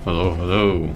Hello, hello.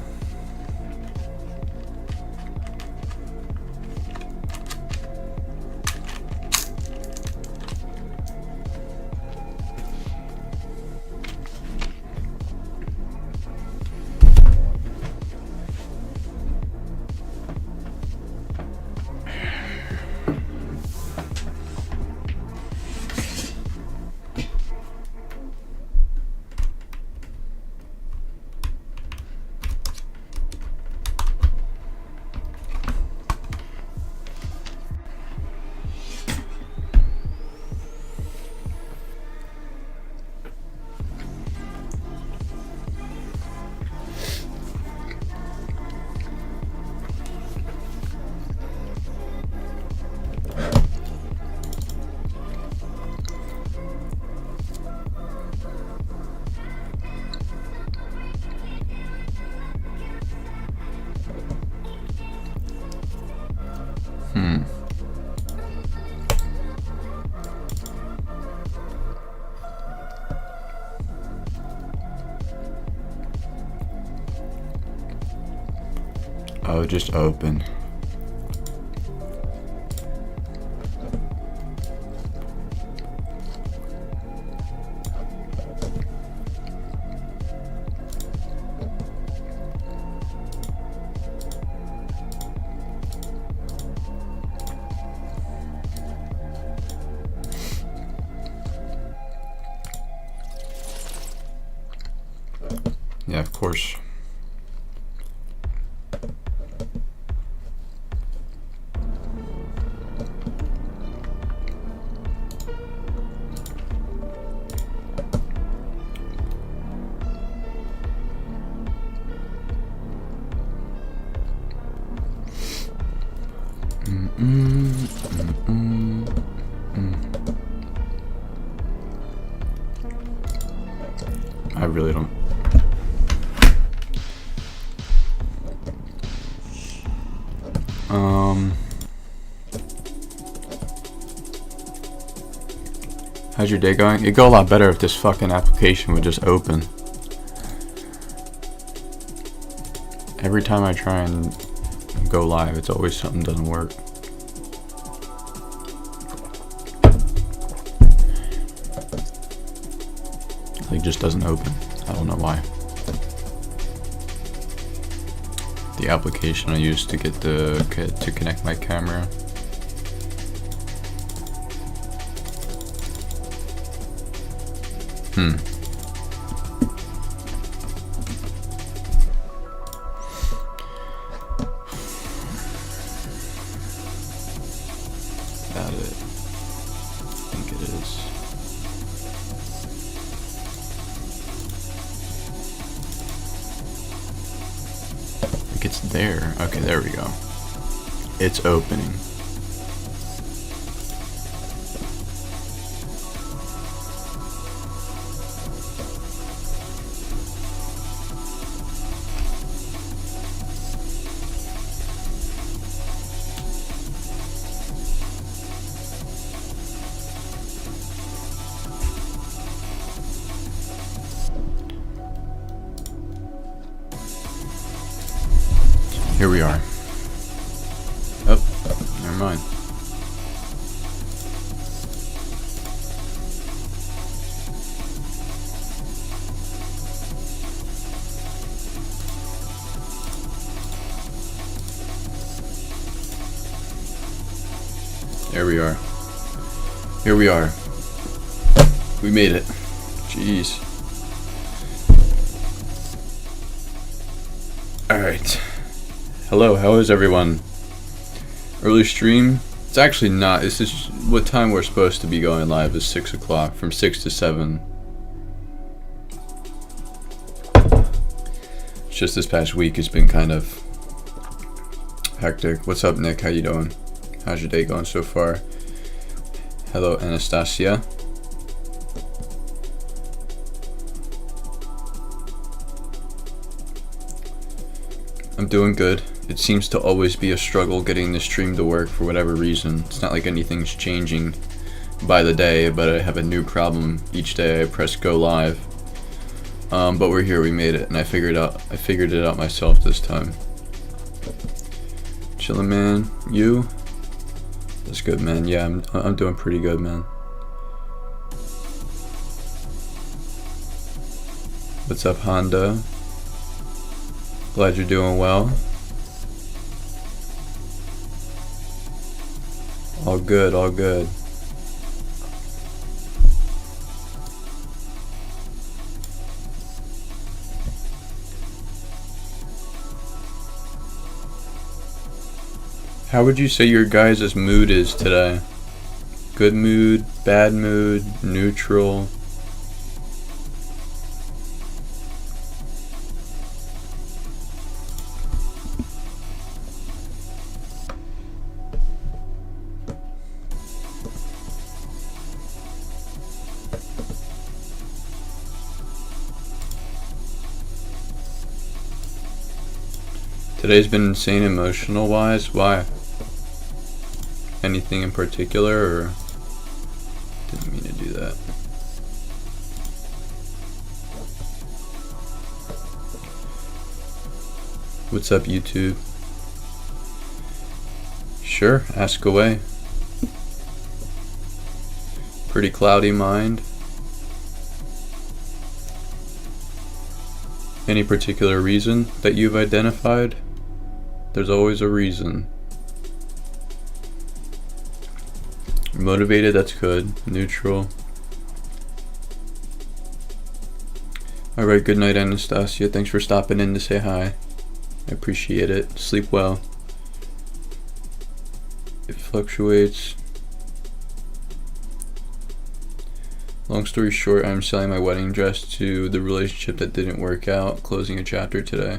Oh, just open. Yeah, of course. I really don't. How's your day going? It'd go a lot better if this fucking application would just open. Every time I try and go live, it's always something doesn't work. like just doesn't open. I don't know why. The application I used to get to connect my camera. That it. I think it is. Like it's there. Okay, there we go. It's opening. Here we are. Oh, never mind. There we are. Here we are. We made it. Jeez. Alright. Hello, how is everyone? Early stream? It's actually not. This is what time we're supposed to be going live is 6 o'clock, from 6 to 7. It's just this past week has been kind of hectic. What's up, Nick? How you doing? How's your day going so far? Hello, Anastasia. I'm doing good. It seems to always be a struggle getting the stream to work for whatever reason. It's not like anything's changing by the day, but I have a new problem each day I press go live. But we're here, we made it, and I figured it out myself this time. Chillin', man. You? That's good, man. Yeah, I'm doing pretty good, man. What's up, Honda? Glad you're doing well. All good, all good. How would you say your guys' mood is today? Good mood, bad mood, neutral? Today's been insane emotional wise. Why? Anything in particular, or didn't mean to do that. What's up, YouTube? Sure, ask away. Pretty cloudy mind. Any particular reason that you've identified? There's always a reason. Motivated, that's good. Neutral. Alright, good night, Anastasia. Thanks for stopping in to say hi. I appreciate it. Sleep well. It fluctuates. Long story short, I'm selling my wedding dress to the relationship that didn't work out, closing a chapter today.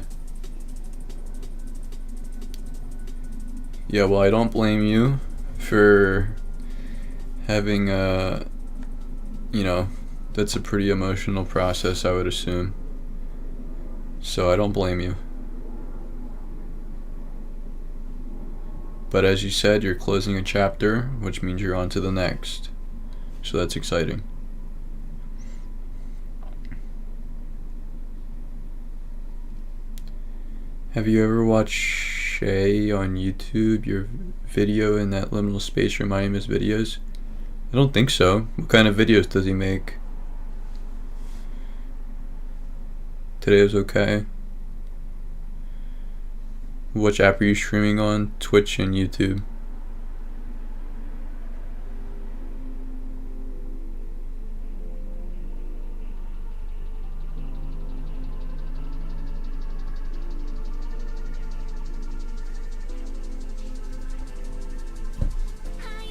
Yeah, well, I don't blame you for having that's a pretty emotional process, I would assume. So I don't blame you. But as you said, you're closing a chapter, which means you're on to the next. So that's exciting. Have you ever watched Shay on YouTube, your video in that liminal space reminding him his videos? I don't think so. What kind of videos does he make? Today is okay. Which app are you streaming on? Twitch and YouTube.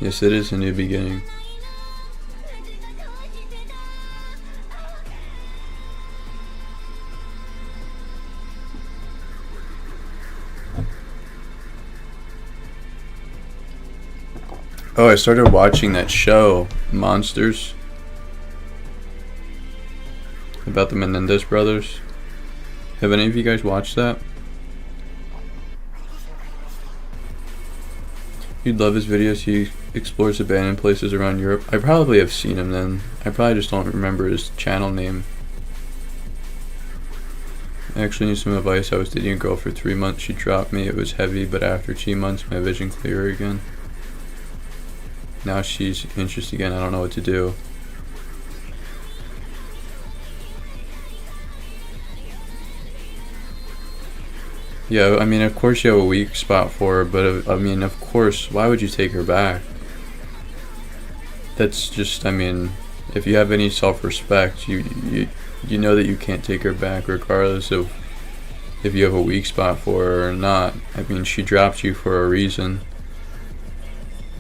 Yes, it is a new beginning. Oh, I started watching that show, Monsters, about the Menendez brothers. Have any of you guys watched that? You'd love his videos. He explores abandoned places around Europe. I probably have seen him then. I probably just don't remember his channel name. I actually need some advice. I was dating a girl for 3 months. She dropped me. It was heavy, but after 2 months, my vision clearer again. Now she's interested again. I don't know what to do. Yeah, I mean, of course you have a weak spot for her, but I mean, of course, why would you take her back? That's just, I mean, if you have any self-respect, you know that you can't take her back regardless of if you have a weak spot for her or not. I mean, she dropped you for a reason.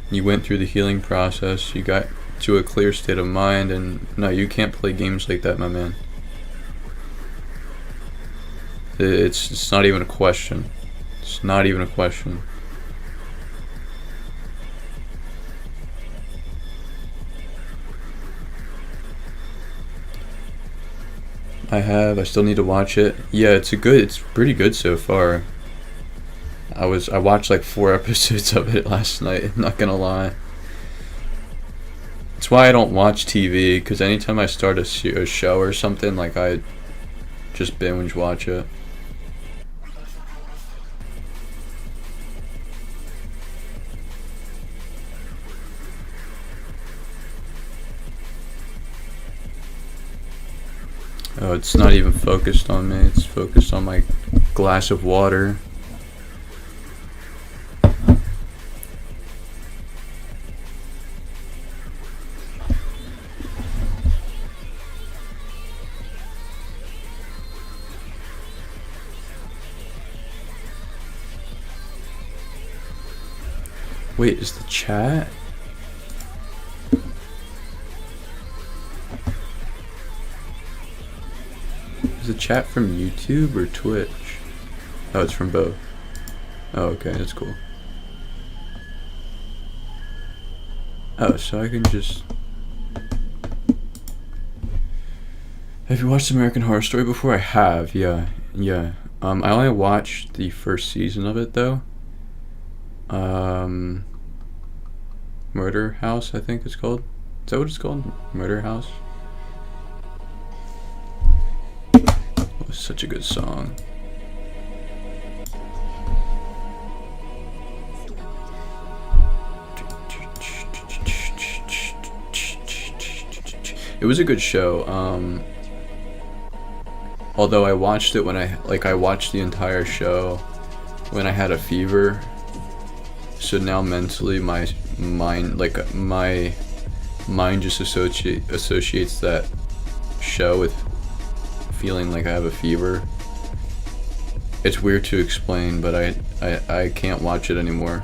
You went through the healing process, you got to a clear state of mind, and no, you can't play games like that, my man. It's not even a question. It's not even a question. I still need to watch it. Yeah, it's pretty good so far. I watched like 4 episodes of it last night, I'm not gonna lie. That's why I don't watch TV, because anytime I start a show or something, like I just binge watch it. Oh, it's not even focused on me, it's focused on my glass of water. Wait, is the chat? Is the chat from YouTube or Twitch? Oh, it's from both. Oh, okay, that's cool. Oh, so I can just... Have you watched American Horror Story before? I have, yeah. I only watched the first season of it, though. Murder House, I think it's called. Is that what it's called? Murder House? It was such a good song. It was a good show. Although I watched it when I watched the entire show when I had a fever. So now mentally my mind just associates that show with feeling like I have a fever. It's weird to explain, but I can't watch it anymore.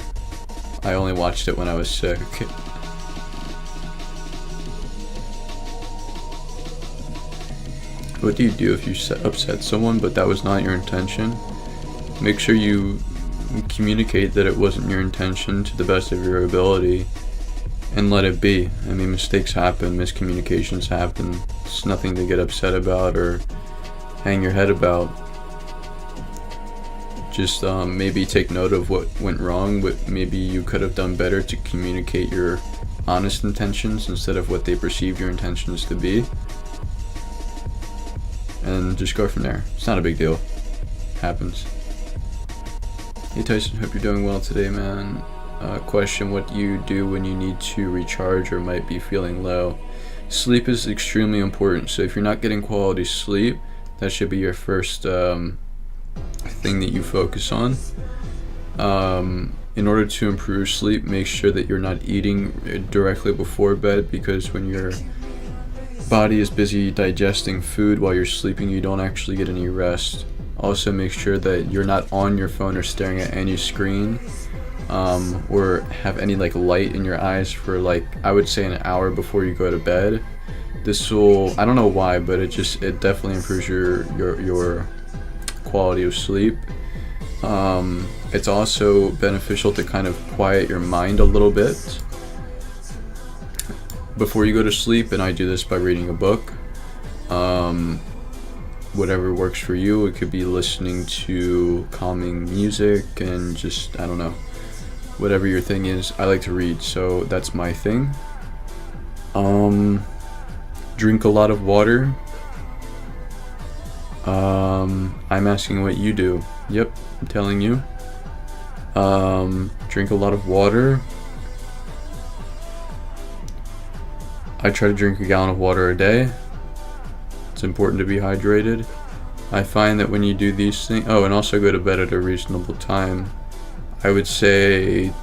I only watched it when I was sick. What do you do if you upset someone but that was not your intention? Make sure you communicate that it wasn't your intention to the best of your ability and let it be. I mean, mistakes happen, miscommunications happen. It's nothing to get upset about or hang your head about. Just maybe take note of what went wrong, what maybe you could have done better to communicate your honest intentions instead of what they perceived your intentions to be, and just go from there. It's not a big deal. Happens. Hey Tyson, hope you're doing well today, man. Question, what do you do when you need to recharge or might be feeling low? Sleep is extremely important, so if you're not getting quality sleep, That should be your first thing that you focus on. In order to improve sleep, make sure that you're not eating directly before bed, because when your body is busy digesting food while you're sleeping, you don't actually get any rest. Also, make sure that you're not on your phone or staring at any screen, or have any like light in your eyes for like, I would say, an hour before you go to bed. This will, I don't know why, but it definitely improves your quality of sleep. It's also beneficial to kind of quiet your mind a little bit before you go to sleep, and I do this by reading a book. Whatever works for you. It could be listening to calming music and just, I don't know, whatever your thing is. I like to read, so that's my thing. Drink a lot of water. I'm asking what you do. Yep, I'm telling you. Drink a lot of water. I try to drink a gallon of water a day. It's important to be hydrated. I find that when you do these things, and also go to bed at a reasonable time. I would say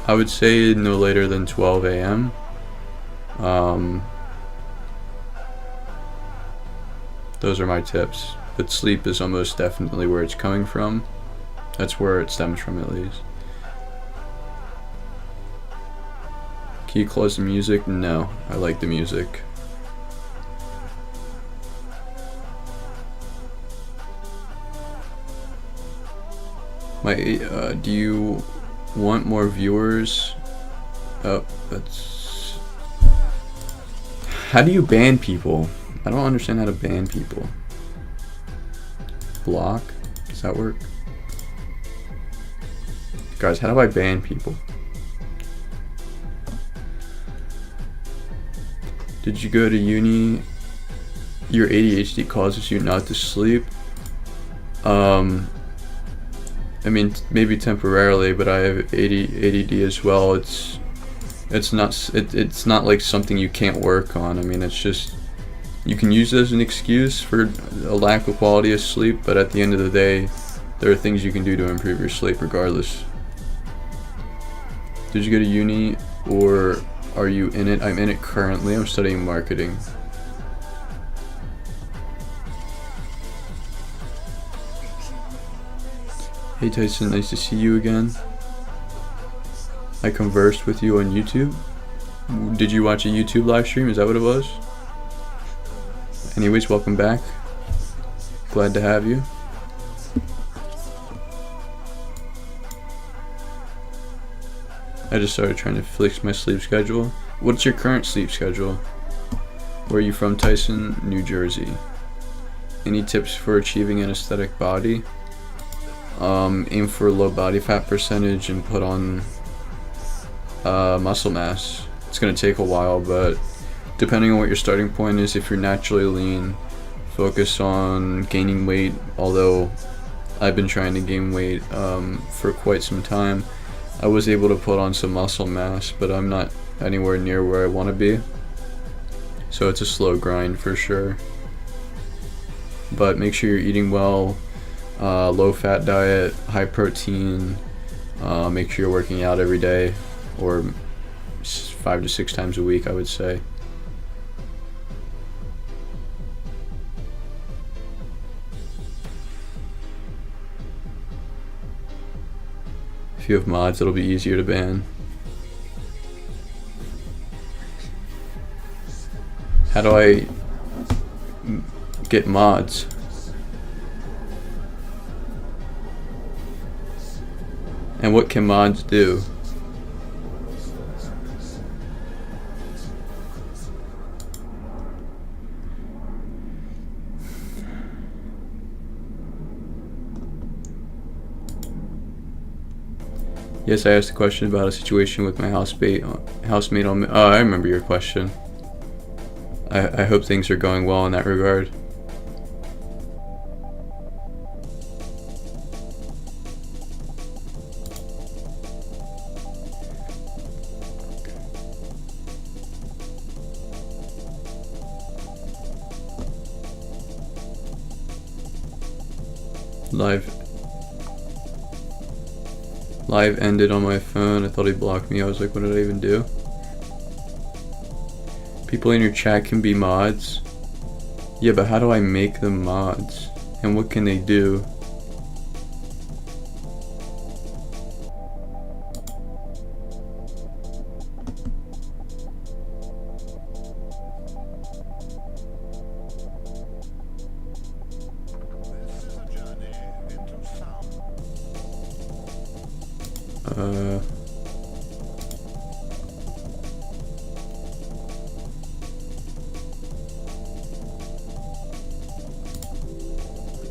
no later than 12 a.m. Those are my tips. But sleep is almost definitely where it's coming from. That's where it stems from, at least. Can you close the music? No, I like the music. Do you want more viewers? Oh, that's... How do you ban people? I don't understand how to ban people. Block? Does that work? Guys, how do I ban people? Did you go to uni? Your ADHD causes you not to sleep? I mean, maybe temporarily, but I have ADD as well. It's not like something you can't work on. I mean, it's just, you can use it as an excuse for a lack of quality of sleep, but at the end of the day, there are things you can do to improve your sleep regardless. Did you go to uni, or are you in it? I'm in it currently. I'm studying marketing. Hey Tyson, nice to see you again. I conversed with you on YouTube. Did you watch a YouTube live stream? Is that what it was? Anyways, welcome back. Glad to have you. I just started trying to fix my sleep schedule. What's your current sleep schedule? Where are you from, Tyson? New Jersey. Any tips for achieving an aesthetic body? Aim for a low body fat percentage and put on muscle mass. It's going to take a while, but depending on what your starting point is, if you're naturally lean, focus on gaining weight, although I've been trying to gain weight for quite some time. I was able to put on some muscle mass, but I'm not anywhere near where I want to be. So it's a slow grind for sure. But make sure you're eating well, low fat diet, high protein, make sure you're working out every day, or 5 to 6 times a week, I would say. If you have mods, it'll be easier to ban. How do I get mods? And what can mods do? Yes, I asked a question about a situation with my housemate on. Oh, I remember your question. I hope things are going well in that regard. Live ended on my phone. I thought he blocked me. I was like, what did I even do? People in your chat can be mods. Yeah, but how do I make them mods? And what can they do?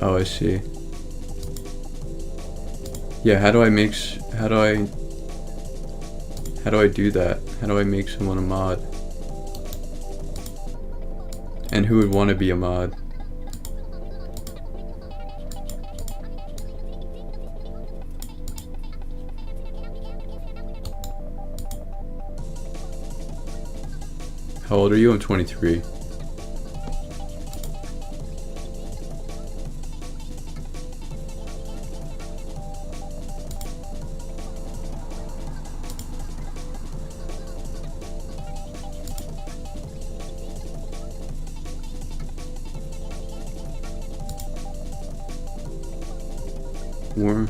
Oh, I see. Yeah, how do I do that? How do I make someone a mod? And who would want to be a mod? How old are you? I'm 23. Warm.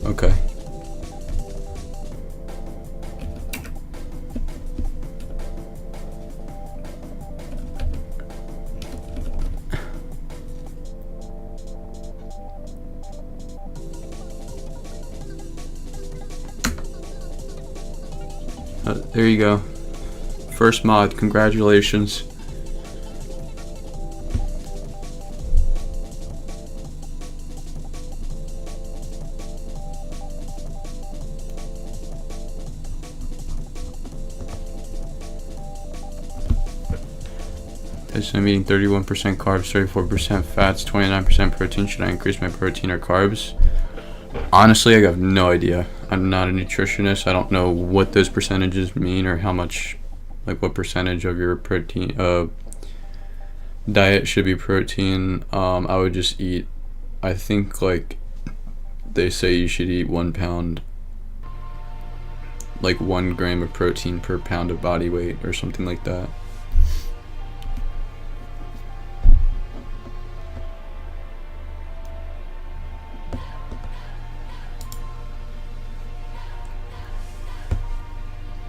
Okay. There you go. First mod, congratulations. I'm eating 31% carbs, 34% fats, 29% protein. Should I increase my protein or carbs? Honestly, I have no idea. I'm not a nutritionist. I don't know what those percentages mean or how much, like what percentage of your protein diet should be protein. I would just eat, I think like they say you should eat 1 pound, like 1 gram of protein per pound of body weight or something like that.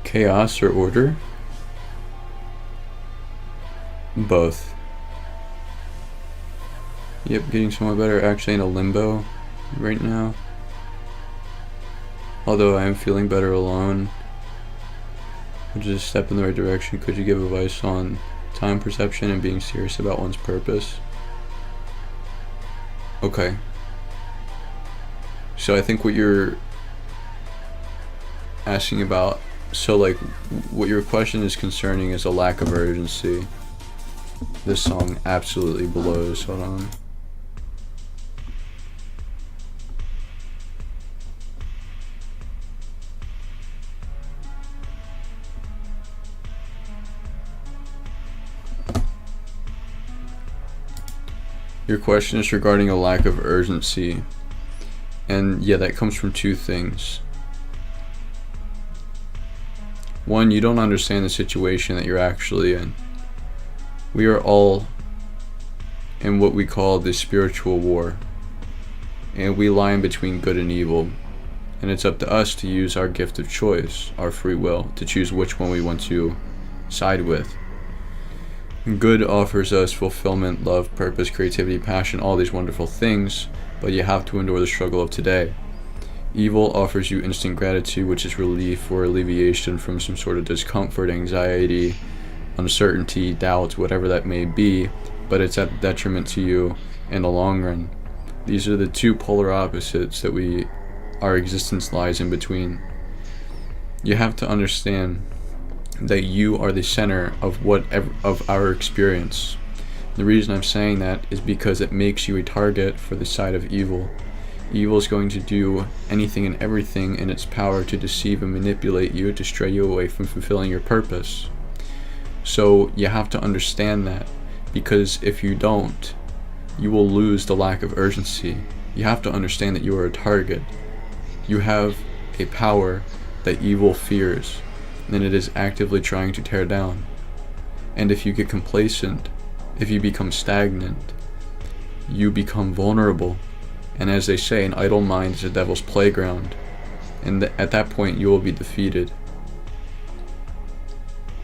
Chaos or order? Both. Yep, getting somewhat better. Actually in a limbo right now. Although I am feeling better alone, which is a step in the right direction. Could you give advice on time perception and being serious about one's purpose? Okay. So I think what you're asking about, so like what your question is concerning is a lack of urgency. This song absolutely blows. Hold on. Your question is regarding a lack of urgency. And yeah, that comes from two things. One, you don't understand the situation that you're actually in. We are all in what we call the spiritual war. And we lie in between good and evil. And it's up to us to use our gift of choice, our free will, to choose which one we want to side with. Good offers us fulfillment, love, purpose, creativity, passion, all these wonderful things, but you have to endure the struggle of today. Evil offers you instant gratitude, which is relief or alleviation from some sort of discomfort, anxiety, uncertainty, doubt, whatever that may be, but it's at detriment to you in the long run. These are the two polar opposites that our existence lies in between. You have to understand that you are the center of our experience. The reason I'm saying that is because it makes you a target for the side of evil. Evil is going to do anything and everything in its power to deceive and manipulate you, to stray you away from fulfilling your purpose. So you have to understand that, because if you don't, you will lose the lack of urgency. You have to understand that you are a target. You have a power that evil fears, and it is actively trying to tear down. And if you get complacent, if you become stagnant, you become vulnerable. And as they say, an idle mind is a devil's playground. And at that point, you will be defeated.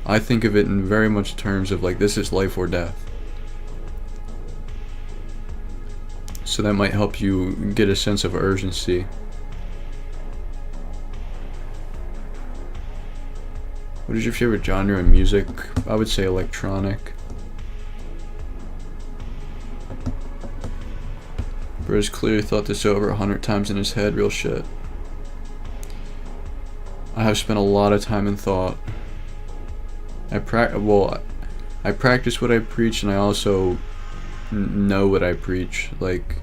I think of it in very much terms of like, this is life or death. So that might help you get a sense of urgency. What is your favorite genre of music? I would say electronic. Bro's clearly thought this over 100 times in his head, real shit. I have spent a lot of time in thought. I practice what I preach, and I also know what I preach. Like,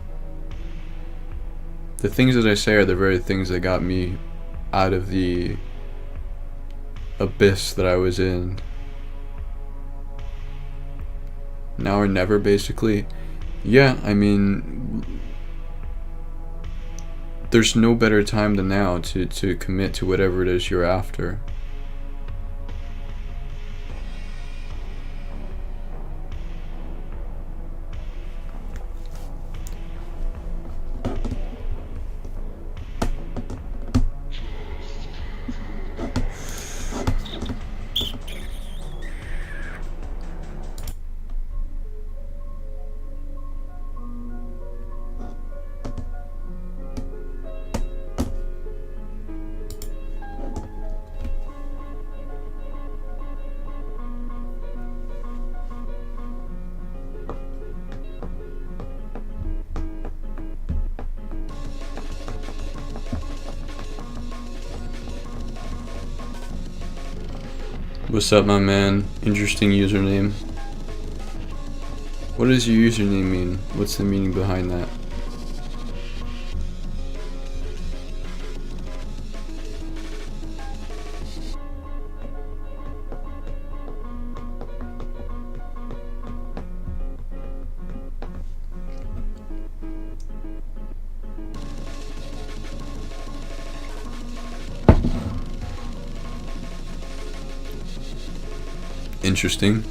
the things that I say are the very things that got me out of the abyss that I was in. Now or never, basically. Yeah, I mean, there's no better time than now to commit to whatever it is you're after. What's up, my man? Interesting username. What does your username mean? What's the meaning behind that? Interesting.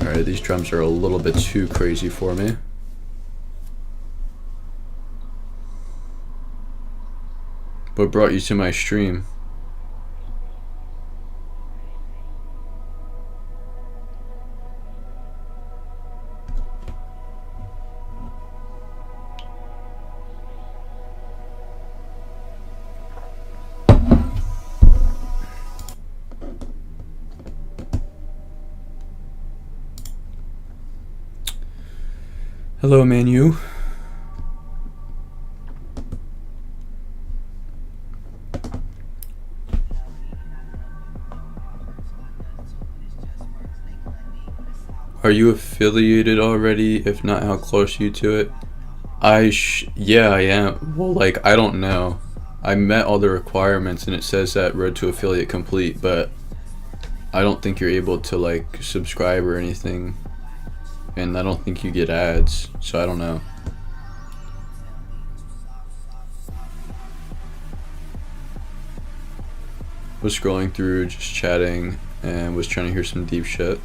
Alright, these drums are a little bit too crazy for me. What brought you to my stream? Hello, Manu. Are you affiliated already? If not, how close are you to it? Yeah, I am. Well, like, I don't know. I met all the requirements and it says that road to affiliate complete, but I don't think you're able to like subscribe or anything. And I don't think you get ads, so I don't know. Was scrolling through, just chatting, and was trying to hear some deep shit.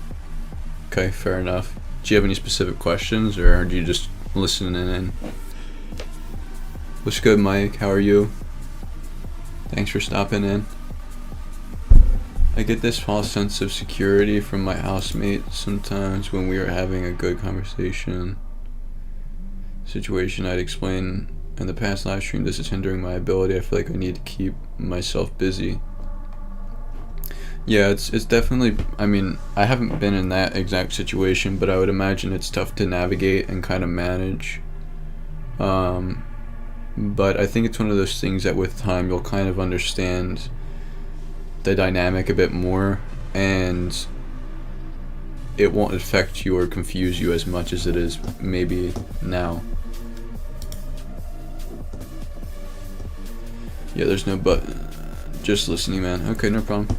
Okay, fair enough. Do you have any specific questions, or do you just listen in? What's good, Mike? How are you? Thanks for stopping in. I get this false sense of security from my housemate sometimes when we are having a good conversation. Situation I'd explain in the past live stream, this is hindering my ability. I feel like I need to keep myself busy. Yeah, it's definitely, I mean, I haven't been in that exact situation, but I would imagine it's tough to navigate and kind of manage. But I think it's one of those things that with time you'll kind of understand the dynamic a bit more, and it won't affect you or confuse you as much as it is maybe now. Yeah, there's no button. Just listening, man. Okay, no problem.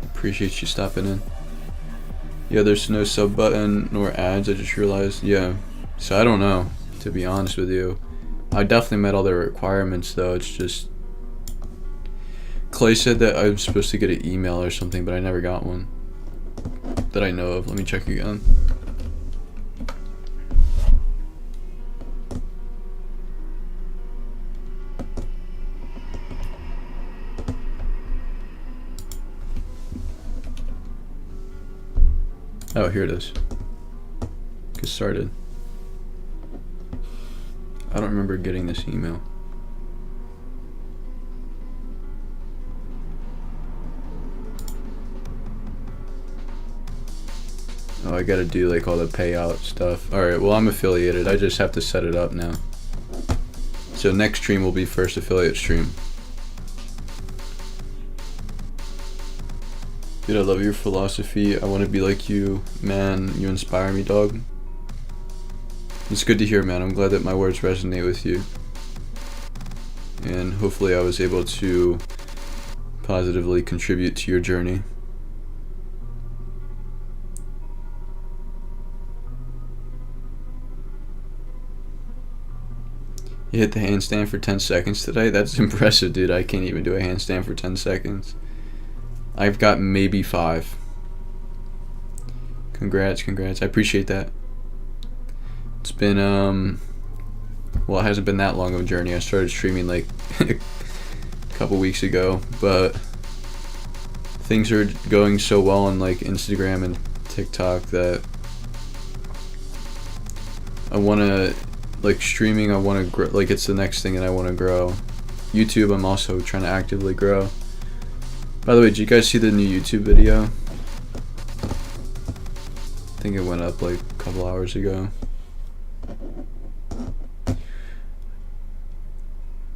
Appreciate you stopping in. Yeah, there's no sub button nor ads, I just realized. Yeah, so I don't know, to be honest with you. I definitely met all the requirements though. It's just Clay said that I'm supposed to get an email or something, but I never got one that I know of. Let me check again. Oh, here it is. Get started. I don't remember getting this email. Oh, I gotta do like all the payout stuff. Alright, well I'm affiliated. I just have to set it up now. So next stream will be first affiliate stream. Dude, I love your philosophy. I want to be like you, man. You inspire me, dog. It's good to hear, man. I'm glad that my words resonate with you. And hopefully I was able to positively contribute to your journey. You hit the handstand for 10 seconds today? That's impressive, dude. I can't even do a handstand for 10 seconds. I've got maybe 5. Congrats. I appreciate that. It's been, well, it hasn't been that long of a journey. I started streaming like a couple weeks ago, but things are going so well on like Instagram and TikTok that I want to, like streaming, I want to grow, like it's the next thing that I want to grow. YouTube, I'm also trying to actively grow. By the way, did you guys see the new YouTube video? I think it went up like a couple hours ago.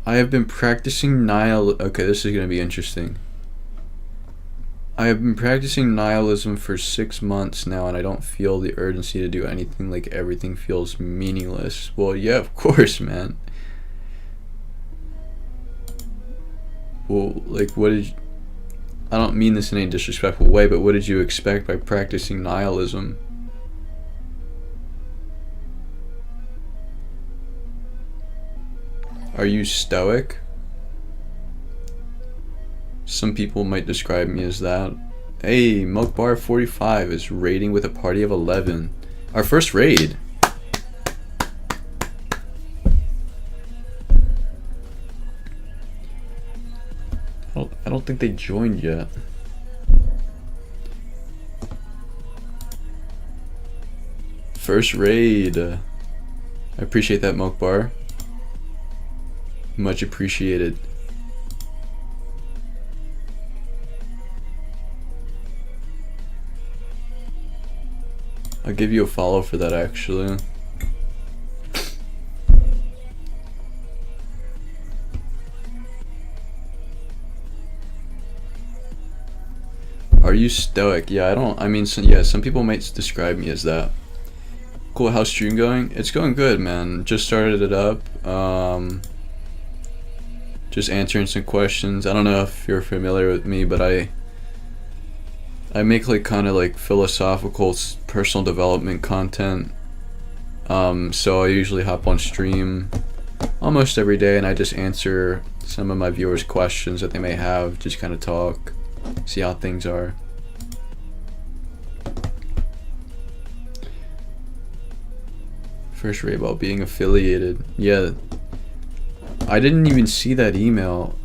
I have been practicing okay, this is going to be interesting. I have been practicing nihilism for 6 months now, and I don't feel the urgency to do anything. Like everything feels meaningless. Well, yeah, of course, man. Well, like what did you, I don't mean this in any disrespectful way, but what did you expect by practicing nihilism? Are you stoic? Some people might describe me as that. Hey, Milkbar45 is raiding with a party of 11. Our first raid. I don't think they joined yet. First raid. I appreciate that, Milkbar. Much appreciated. I'll give you a follow for that, actually. Are you stoic? Yeah, I mean, yeah, some people might describe me as that. Cool, how's stream going? It's going good, man. Just started it up. Just answering some questions. I don't know if you're familiar with me, but I make like kind of like philosophical personal development content. So I usually hop on stream almost every day, and I just answer some of my viewers' questions that they may have. Just kind of talk, see how things are. First rate about being affiliated. Yeah, I didn't even see that email.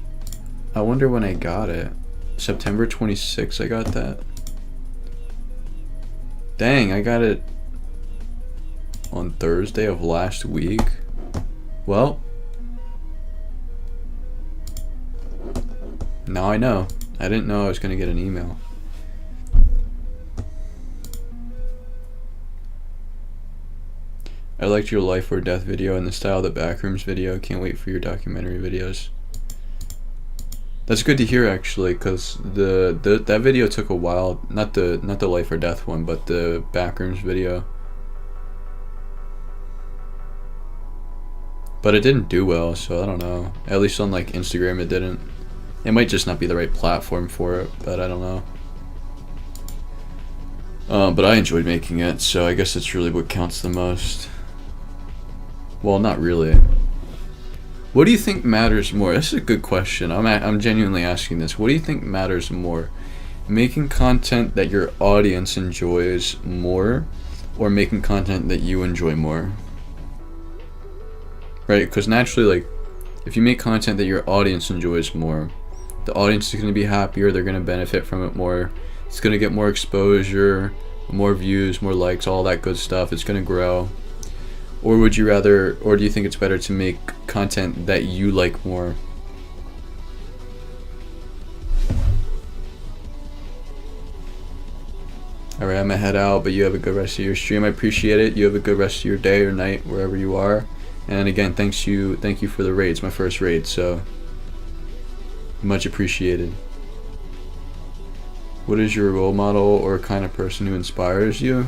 I wonder when I got it. September 26th I got that. Dang, I got it on Thursday of last week. Well, now I know. I didn't know I was gonna get an email. I liked your life or death video and the style of the Backrooms video. Can't wait for your documentary videos. That's good to hear, actually, because that video took a while. Not the life or death one, but the Backrooms video. But it didn't do well, so I don't know. At least on like Instagram it didn't. It might just not be the right platform for it, but I don't know. But I enjoyed making it, so I guess it's really what counts the most. Well, not really. What do you think matters more? This is a good question. I'm genuinely asking this. What do you think matters more? Making content that your audience enjoys more, or making content that you enjoy more? Right? Because naturally, like, if you make content that your audience enjoys more, the audience is going to be happier, they're going to benefit from it more, it's going to get more exposure, more views, more likes, all that good stuff. It's going to grow. Or would you rather, or do you think it's better to make content that you like more? Alright, I'm gonna head out, but you have a good rest of your stream. I appreciate it. You have a good rest of your day or night, wherever you are. And again, thank you for the raid. It's my first raid, so much appreciated. What is your role model or kind of person who inspires you?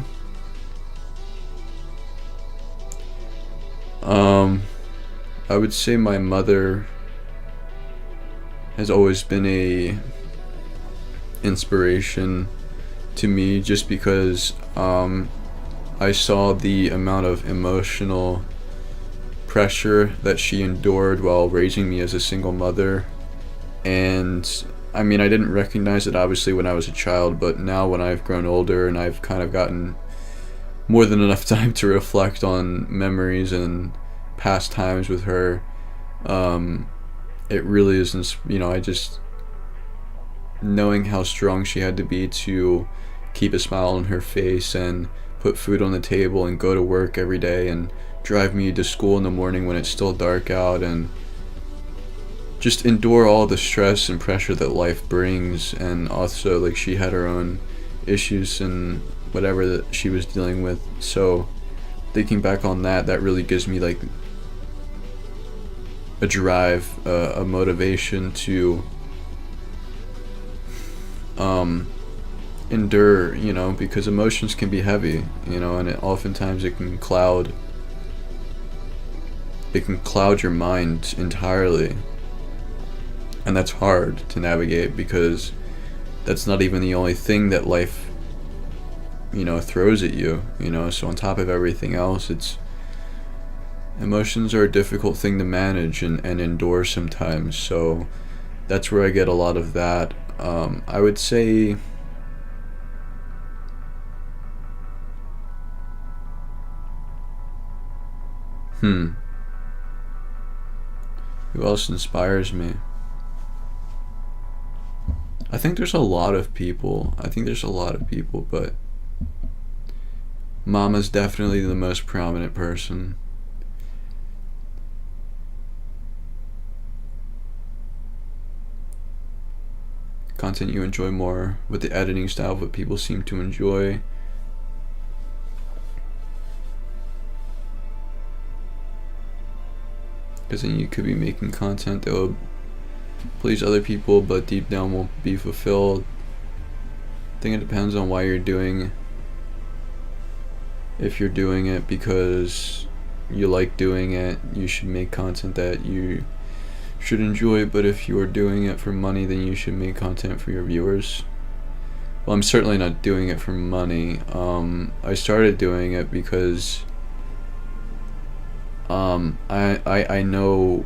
I would say my mother has always been a inspiration to me, just because I saw the amount of emotional pressure that she endured while raising me as a single mother. And I mean, I didn't recognize it obviously when I was a child, but now when I've grown older and I've kind of gotten more than enough time to reflect on memories and past times with her, it really isn't, I just, knowing how strong she had to be to keep a smile on her face and put food on the table and go to work every day and drive me to school in the morning when it's still dark out, and just endure all the stress and pressure that life brings. And also, like, she had her own issues and whatever that she was dealing with, so thinking back on that really gives me like a drive, a motivation to endure, because emotions can be heavy, and oftentimes it can cloud your mind entirely, and that's hard to navigate, because that's not even the only thing that life throws at you, so on top of everything else, emotions are a difficult thing to manage and endure sometimes. So that's where I get a lot of that. I would say who else inspires me? I think there's a lot of people, but Mama's definitely the most prominent person. Content you enjoy more, with the editing style, what people seem to enjoy. Because then you could be making content that will please other people, but deep down won't be fulfilled. I think it depends on why you're doing. If you're doing it because you like doing it, you should make content that you should enjoy. But if you are doing it for money, then you should make content for your viewers. Well, I'm certainly not doing it for money. I started doing it because I know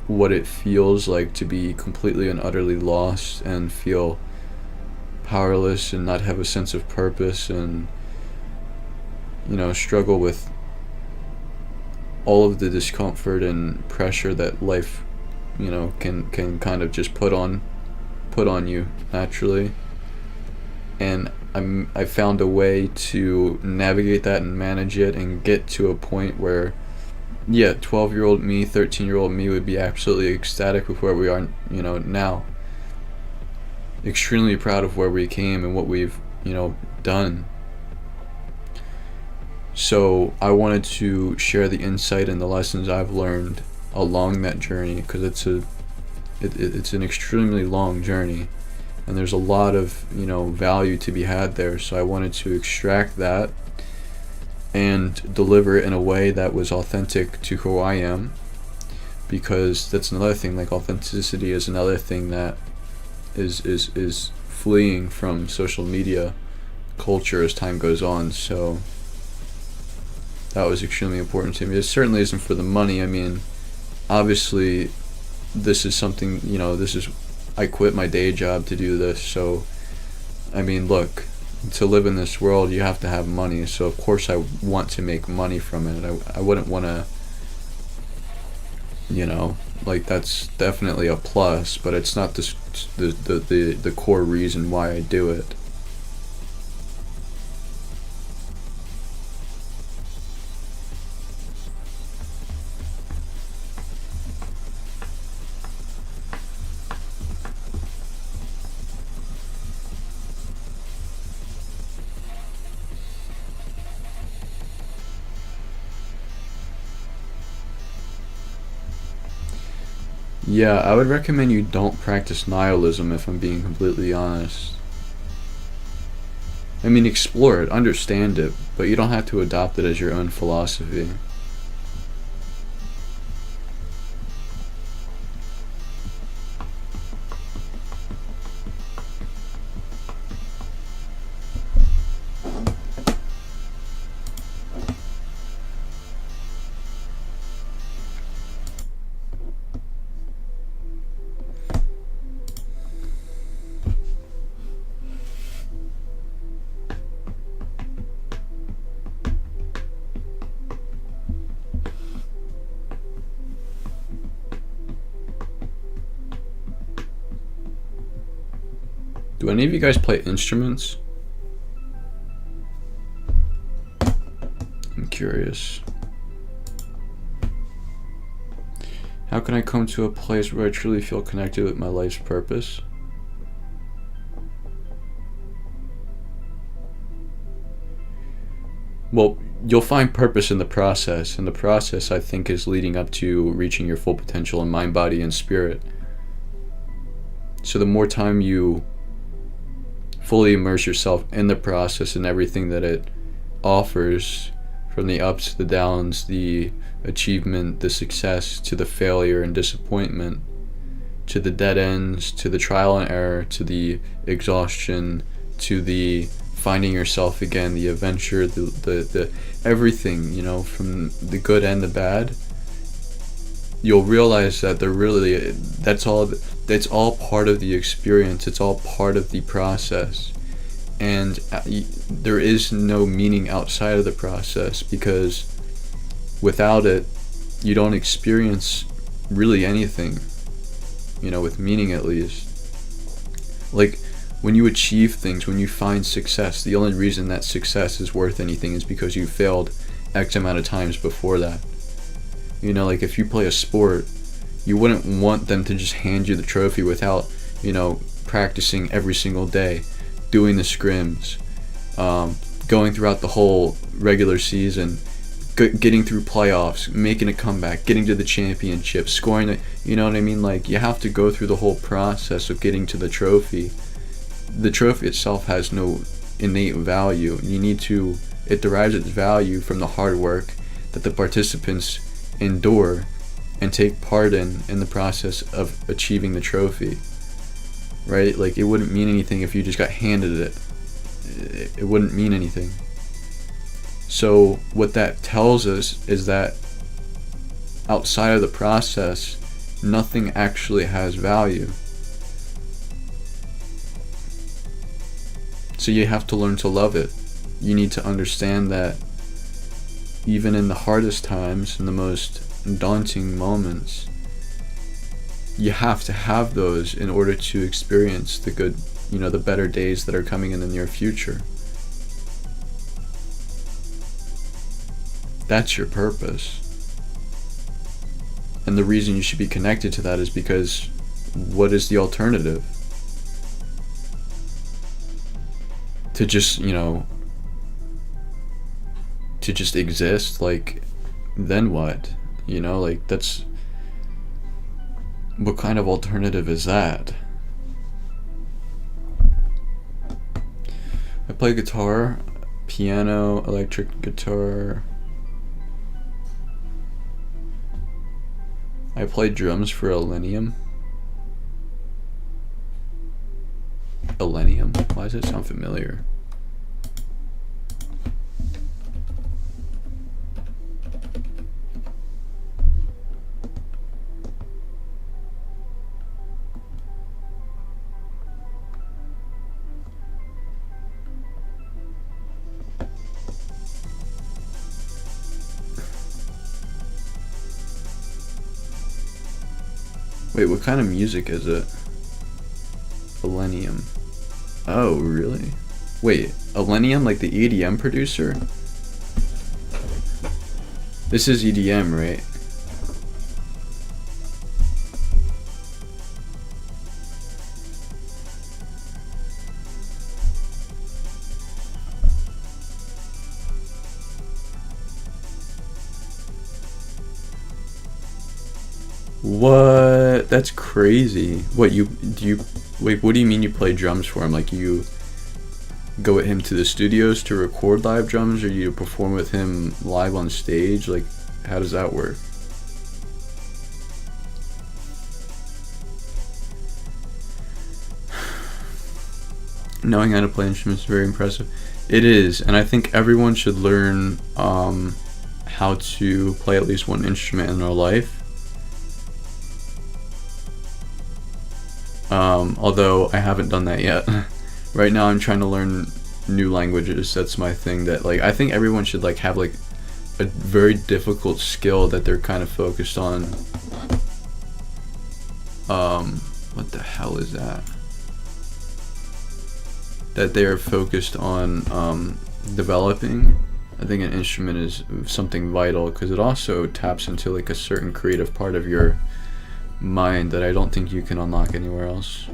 what it feels like to be completely and utterly lost and feel powerless and not have a sense of purpose, and struggle with all of the discomfort and pressure that life can kind of just put on you naturally. And I found a way to navigate that and manage it and get to a point where 12-year-old me, 13-year-old me would be absolutely ecstatic with where we are now. Extremely proud of where we came and what we've done. So I wanted to share the insight and the lessons I've learned along that journey, because it's an extremely long journey and there's a lot of value to be had there. So I wanted to extract that and deliver it in a way that was authentic to who I am, because that's another thing. Like, authenticity is another thing that is fleeing from social media culture as time goes on. So that was extremely important to me. It certainly isn't for the money. I mean, obviously this is something, I quit my day job to do this. So I mean, look, to live in this world you have to have money, so of course I want to make money from it. I wouldn't want to, like, that's definitely a plus, but it's not the core reason why I do it. Yeah, I would recommend you don't practice nihilism, if I'm being completely honest. I mean, explore it, understand it, but you don't have to adopt it as your own philosophy. Do any of you guys play instruments? I'm curious. How can I come to a place where I truly feel connected with my life's purpose? Well, you'll find purpose in the process, and the process, I think, is leading up to reaching your full potential in mind, body, and spirit. So the more time you fully immerse yourself in the process and everything that it offers, from the ups to the downs, the achievement, the success, to the failure and disappointment, to the dead ends, to the trial and error, to the exhaustion, to the finding yourself again, the adventure, the everything, from the good and the bad, you'll realize that that's all part of the experience. It's all part of the process, and there is no meaning outside of the process, because without it you don't experience really anything, with meaning at least. Like, when you achieve things, when you find success, the only reason that success is worth anything is because you failed X amount of times before that. Like, if you play a sport, you wouldn't want them to just hand you the trophy without, practicing every single day, doing the scrims, going throughout the whole regular season, getting through playoffs, making a comeback, getting to the championship, scoring it. You know what I mean? Like, you have to go through the whole process of getting to the trophy. The trophy itself has no innate value. It derives its value from the hard work that the participants endure and take part in the process of achieving the trophy, right? Like, it wouldn't mean anything if you just got handed it. It wouldn't mean anything. So what that tells us is that outside of the process, nothing actually has value. So you have to learn to love it. You need to understand that even in the hardest times, in the most daunting moments, you have to have those in order to experience the good, the better days that are coming in the near future. That's your purpose. And the reason you should be connected to that is because what is the alternative? To just, to just exist, like, then what? Like, that's, what kind of alternative is that? I play guitar Piano, electric guitar. I played drums for Elenium. Elenium? Why does it sound familiar? Wait, what kind of music is it? Elenium. Oh, really? Wait, Elenium, like the EDM producer? This is EDM, right? What? That's crazy. What, wait, what do you mean you play drums for him? Like, you go with him to the studios to record live drums, or you perform with him live on stage? Like, how does that work? Knowing how to play instruments is very impressive. It is, and I think everyone should learn how to play at least one instrument in their life. Although I haven't done that yet. Right now I'm trying to learn new languages. That's my thing. That, like, I think everyone should, like, have, like, a very difficult skill that they're kind of focused on. What the hell is that? That they are focused on developing. I think an instrument is something vital because it also taps into, like, a certain creative part of your mind that I don't think you can unlock anywhere else.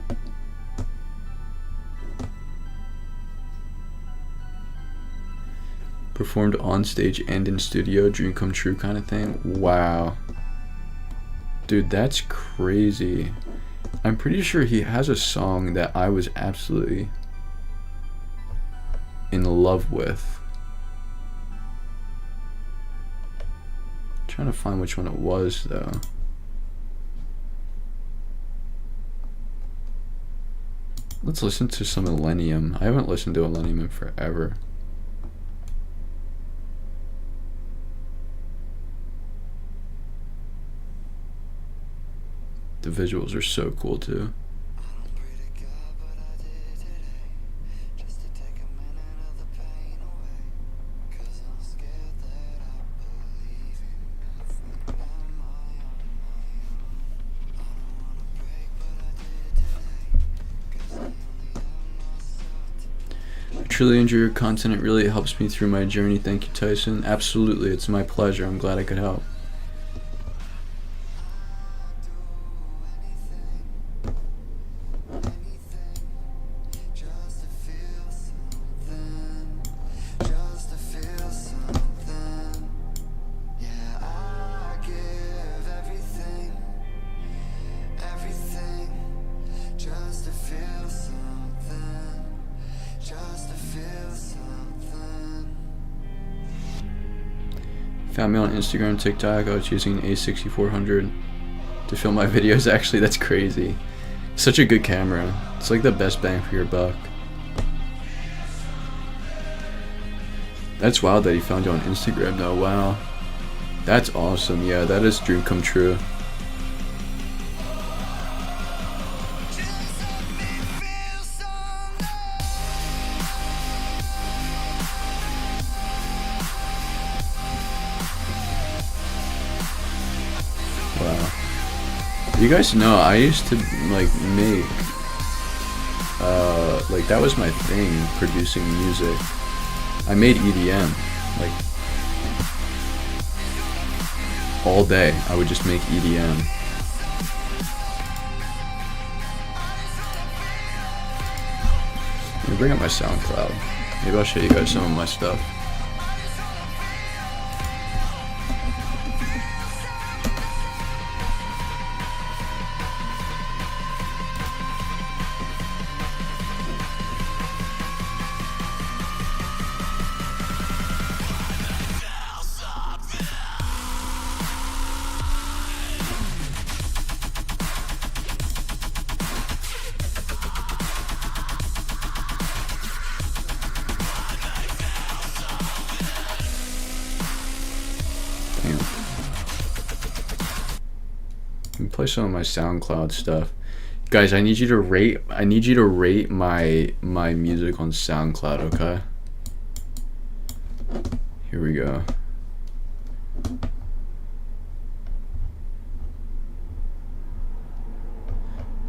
Performed on stage and in studio, dream come true kind of thing. Wow. Dude, that's crazy. I'm pretty sure he has a song that I was absolutely in love with. I'm trying to find which one it was though. Let's listen to some Elenium. I haven't listened to Elenium in forever. The visuals are so cool too. I truly enjoy your content. It really helps me through my journey. Thank you, Tyson. Absolutely, it's my pleasure. I'm glad I could help. Found me on Instagram, TikTok. I was using an A6400 to film my videos. Actually, that's crazy. Such a good camera. It's like the best bang for your buck. That's wild that he found you on Instagram though. Wow. That's awesome. Yeah, that is dream come true. Wow. You guys know I used to like make like that was my thing, producing music. I made EDM like all day. I would just make EDM. Let me bring up my SoundCloud. Maybe I'll show you guys some of my stuff. play some of my SoundCloud stuff. Guys, I need you to rate my music on SoundCloud, okay? Here we go.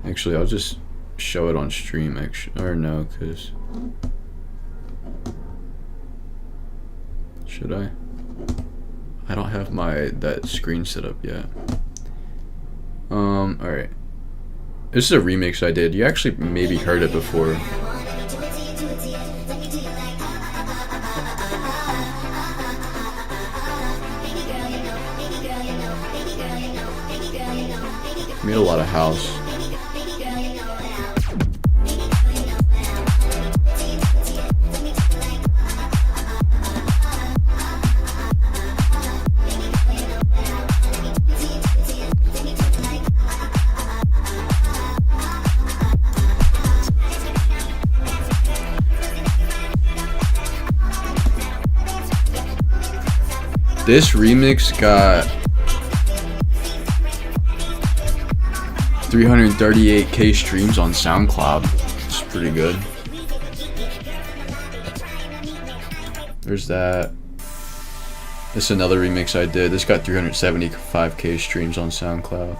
Actually, I'll just show it on stream, or no, cause should I? I don't have that screen set up yet. Alright. This is a remix I did. You actually maybe heard it before. Made a lot of house. This remix got 338k streams on SoundCloud. It's pretty good. There's that. This is another remix I did. This got 375k streams on SoundCloud.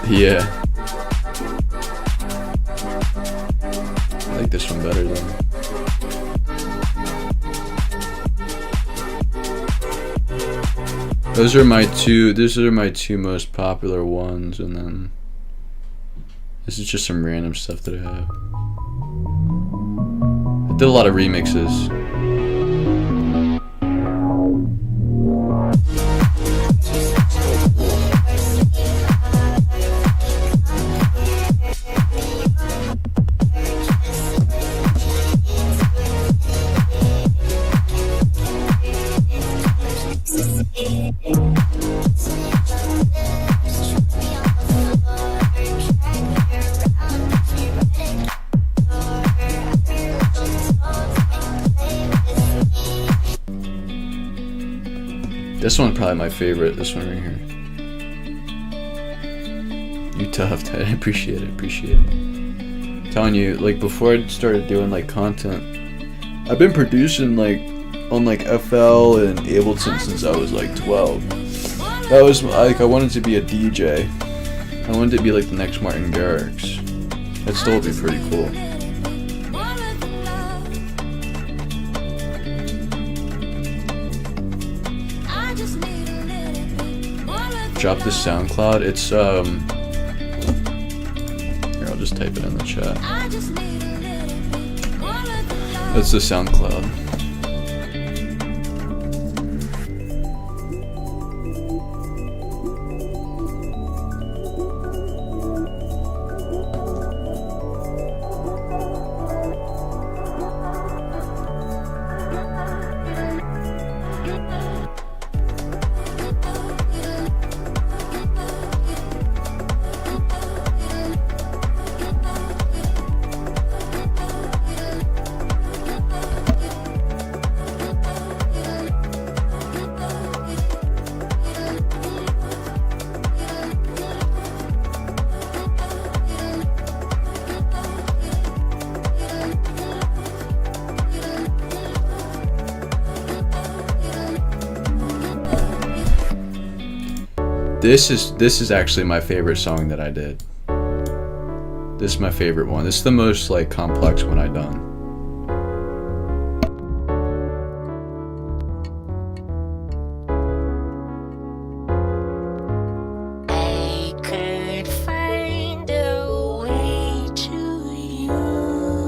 Yeah. I like this one better though. Those are my two most popular ones, and then this is just some random stuff that I have. I did a lot of remixes. This one's probably my favorite, this one right here. You tough, Ted. I appreciate it, I'm telling you, like, before I started doing like content, I've been producing like on like FL and Ableton since I was like 12. That was like, I wanted to be a DJ. I wanted to be like the next Martin Garrix. That'd still be pretty cool. Drop the SoundCloud. It's here, I'll just type it in the chat. That's the SoundCloud. This is actually my favorite song that I did. This is my favorite one. This is the most like complex one I done. I could find a way to you.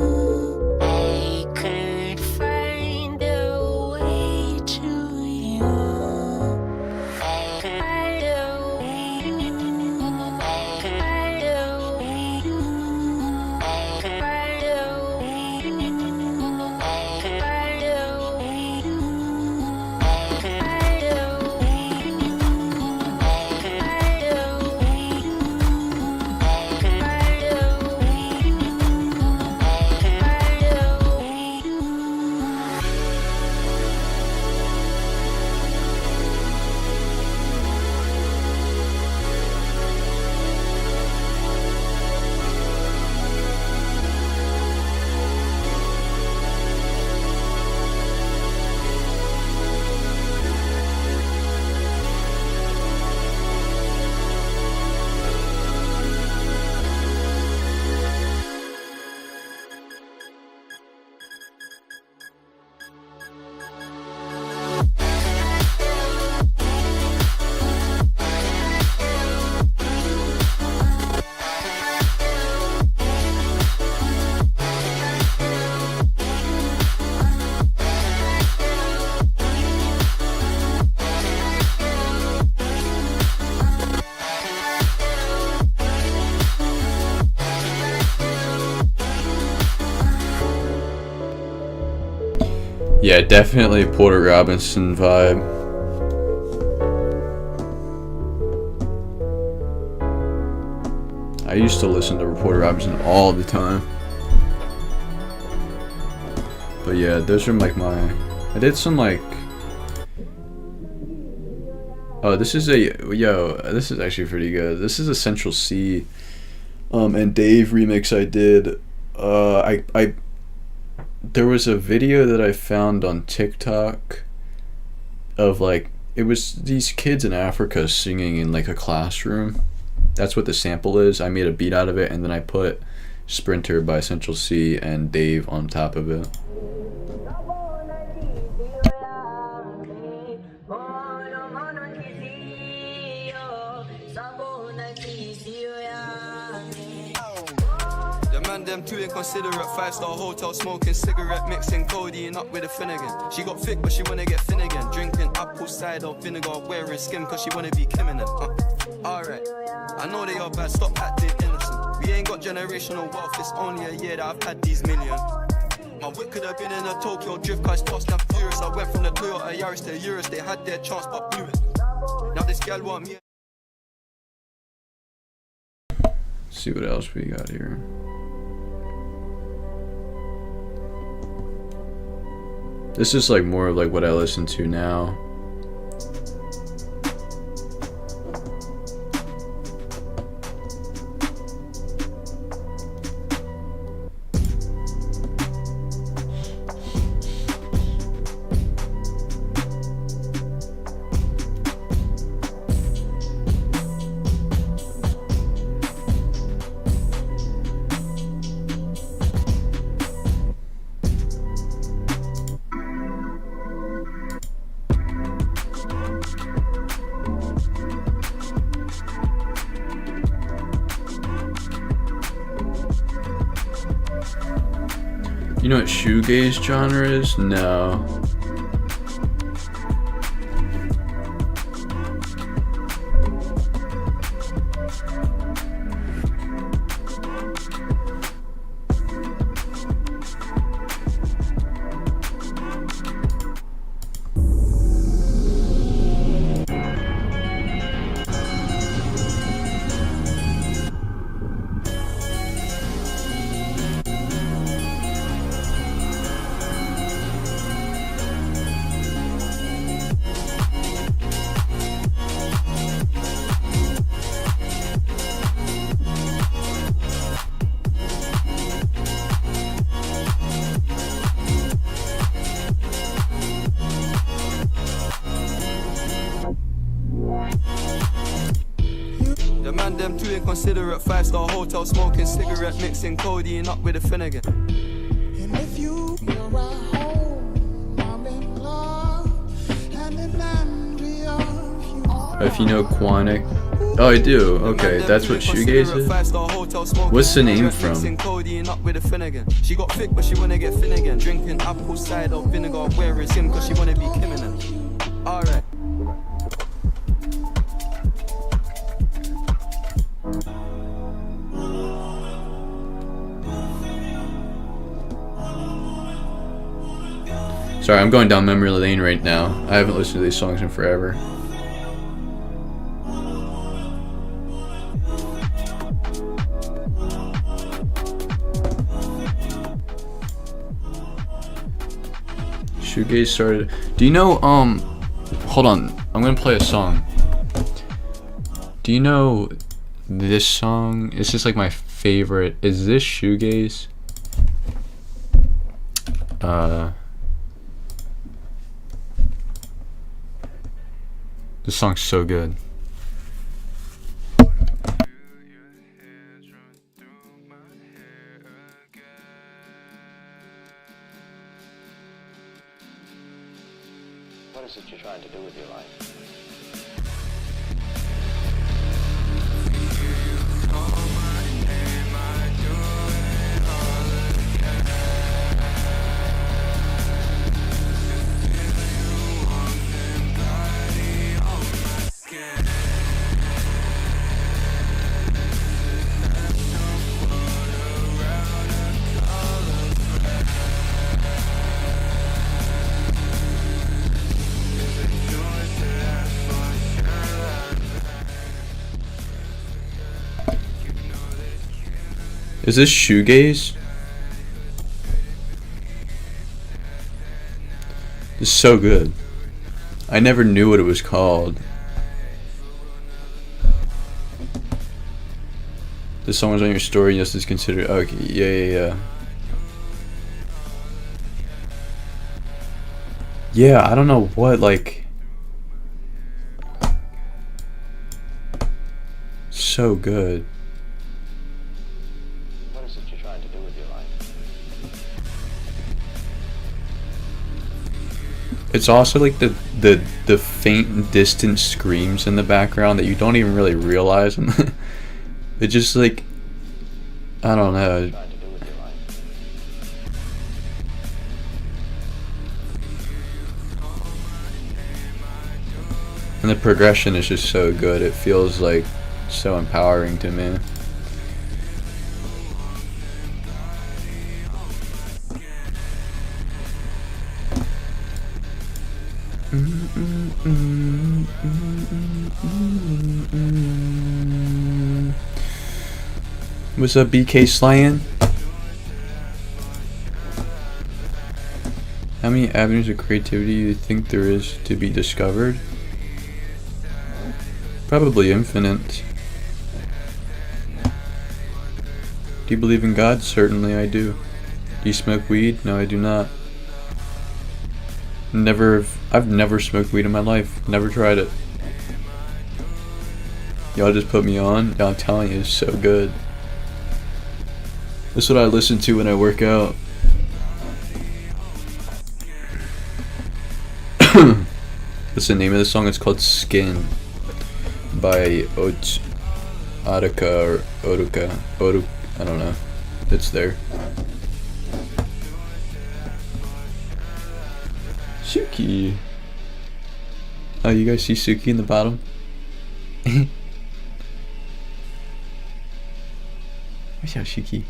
Yeah, definitely Porter Robinson vibe. I used to listen to Porter Robinson all the time. But yeah, those are like my... I did some like... Oh, this is this is actually pretty good. This is Essential C and Dave remix I did. There was a video that I found on TikTok of like, it was these kids in Africa singing in like a classroom. That's what the sample is. I made a beat out of it and then I put Sprinter by Essential C and Dave on top of it. Them too inconsiderate, 5-star hotel smoking cigarette, mixing codeine up with a Finnegan. She got thick but she wanna get thin again, drinking apple cider vinegar, wearing skim cause she wanna be Kim in it. Alright, I know they are bad, stop acting innocent. We ain't got generational wealth, it's only a year that I've had these millions. My whip could have been in a Tokyo drift, cause tossed and furious. I went from the Toyota Yaris to Urus, they had their chance but blew it. Now this gal want me. See what else we got here. This is like more of like what I listen to now. You know what shoegaze genre is? No. Them too inconsiderate, 5-star hotel smoking cigarette, mixing codeine up with a Finnegan. And if you are at home, I'm in love, and if you know Quanic. Oh, I do. Okay, that's what shoegaze is. What's the name from? She got thick, but she wanna get thin again. Drinking apple cider vinegar, wearing skim, cause she wanna be Kim in it. Alright. Sorry, I'm going down memory lane right now. I haven't listened to these songs in forever. Shoegaze started. Do you know, hold on. I'm gonna play a song. Do you know this song? It's just like my favorite. Is this shoegaze? This song's so good. What is it you're trying to do with your life? Is this shoegaze? This is so good. I never knew what it was called. This song was on your story, yes, it's considered. Okay, yeah. Yeah, I don't know what, like. So good. What is it you're trying to do with your life? It's also like the faint distant screams in the background that you don't even really realize. It just like, I don't know. Trying to do with your life. And the progression is just so good. It feels like so empowering to me. What's up, BK Slaying? How many avenues of creativity do you think there is to be discovered? Probably infinite. Do you believe in God? Certainly I do. Do you smoke weed? No, I do not. I've never smoked weed in my life. Never tried it. Y'all just put me on. Yeah, I'm telling you, it's so good. That's what I listen to when I work out. What's the name of the song? It's called Skin by Oduka. I don't know. It's there. Suki. Oh, you guys see Suki in the bottom? Watch out, Suki.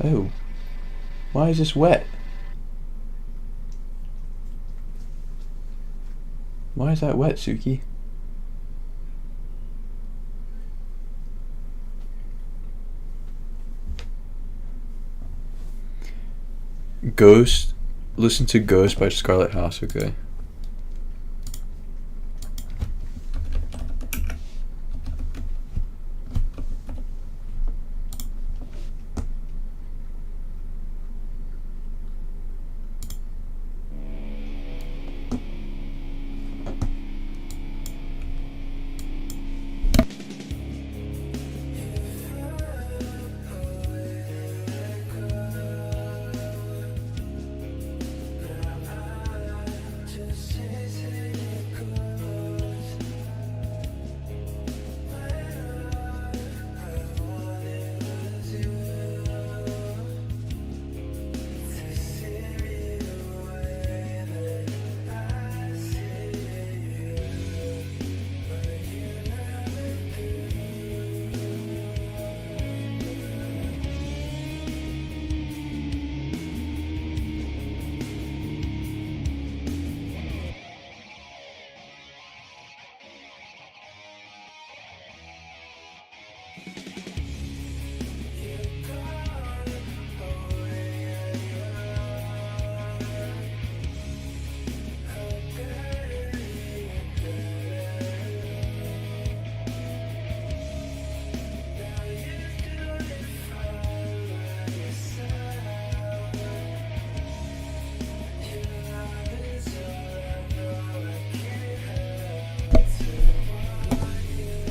Oh. Why is this wet? Why is that wet, Suki? Ghost. Listen to Ghost by Scarlet House, okay.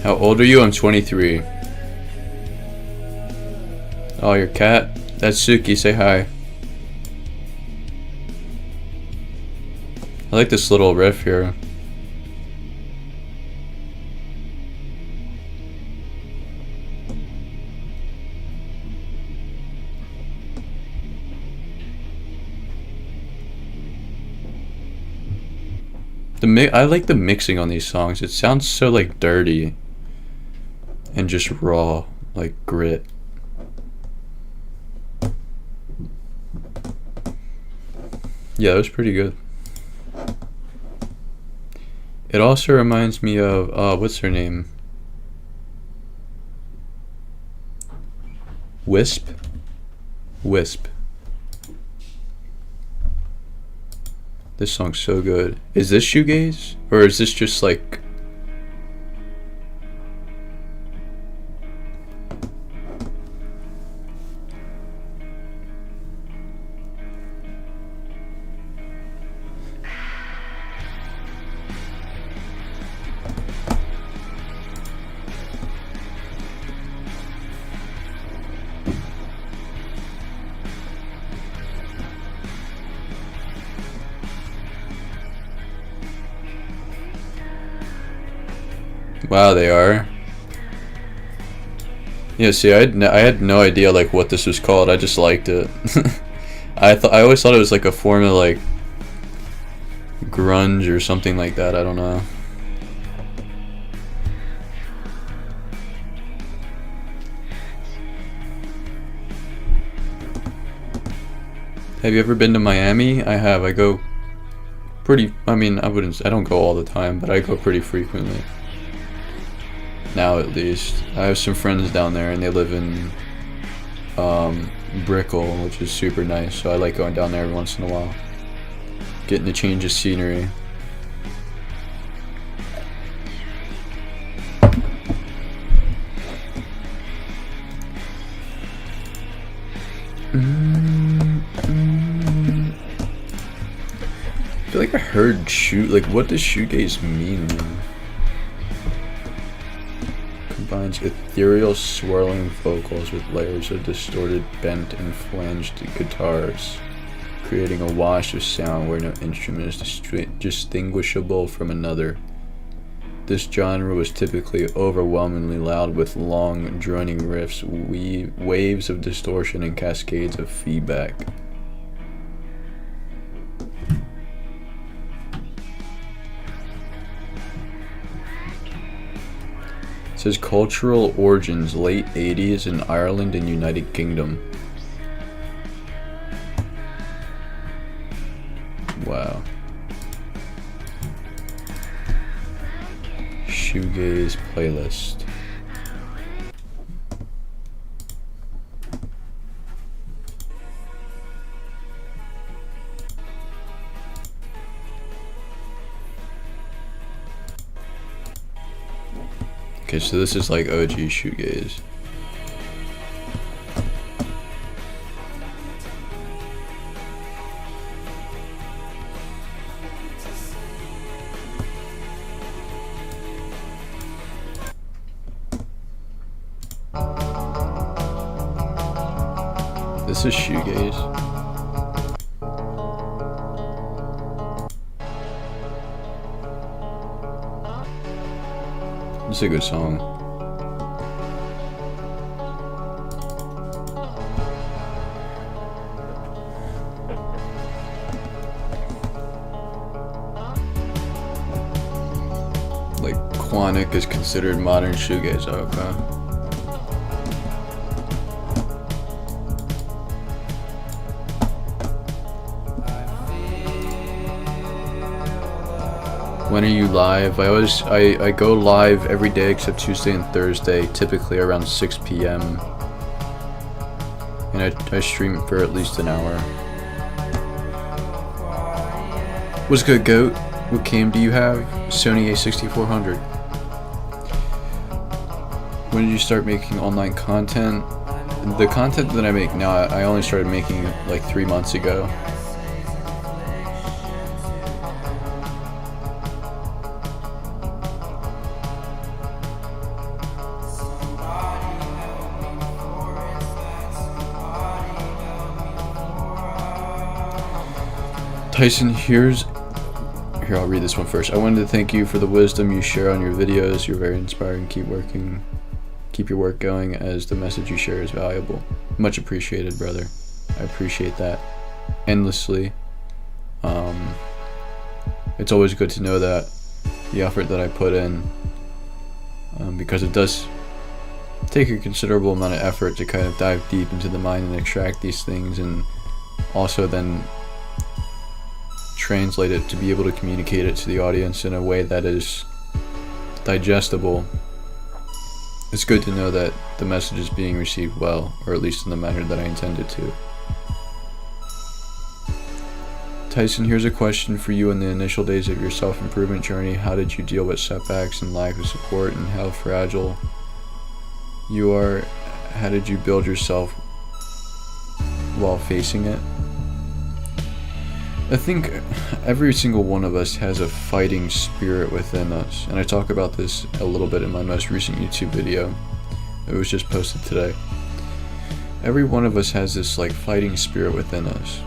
How old are you? I'm 23. Oh, your cat? That's Suki. Say hi. I like this little riff here. I like the mixing on these songs. It sounds so like dirty and just raw, like grit. Yeah, that was pretty good. It also reminds me of what's her name? Wisp. Wisp. This song's so good. Is this shoegaze? Or is this just like... Wow, they are. Yeah, see, I had no idea like what this was called. I just liked it. I always thought it was like a form of like grunge or something like that. I don't know. Have you ever been to Miami? I have. I go pretty. I mean, I don't go all the time, but I go pretty frequently. Now at least. I have some friends down there and they live in Brickell, which is super nice, so I like going down there every once in a while. Getting a change of scenery. I feel like I heard what does shoegaze mean though? Combines ethereal swirling vocals with layers of distorted, bent, and flanged guitars, creating a wash of sound where no instrument is distinguishable from another. This genre was typically overwhelmingly loud with long, droning riffs, waves of distortion, and cascades of feedback. It says cultural origins late 80s in Ireland and United Kingdom. Wow. Shoegaze playlist. Okay, so this is like OG shoegaze. This is shoegaze. It's a good song. Like Quanic is considered modern shoegaze. Okay. When are you live? I go live every day except Tuesday and Thursday, typically around 6 p.m. And I stream for at least an hour. What's good, Goat? What cam do you have? Sony A6400. When did you start making online content? The content that I make now, I only started making like 3 months ago. Tyson, here, I'll read this one first. I wanted to thank you for the wisdom you share on your videos. You're very inspiring. Keep working. Keep your work going, as the message you share is valuable. Much appreciated, brother. I appreciate that endlessly. It's always good to know that the effort that I put in, because it does take a considerable amount of effort to kind of dive deep into the mind and extract these things, and also then translate it to be able to communicate it to the audience in a way that is digestible It's good to know that the message is being received well, or at least in the manner that I intended to. Tyson, here's a question for you. In the initial days of your self-improvement journey, how did you deal with setbacks and lack of support, and how fragile you are? How did you build yourself while facing it? I think every single one of us has a fighting spirit within us, and I talk about this a little bit in my most recent YouTube video. It was just posted today. Every one of us has this like fighting spirit within us,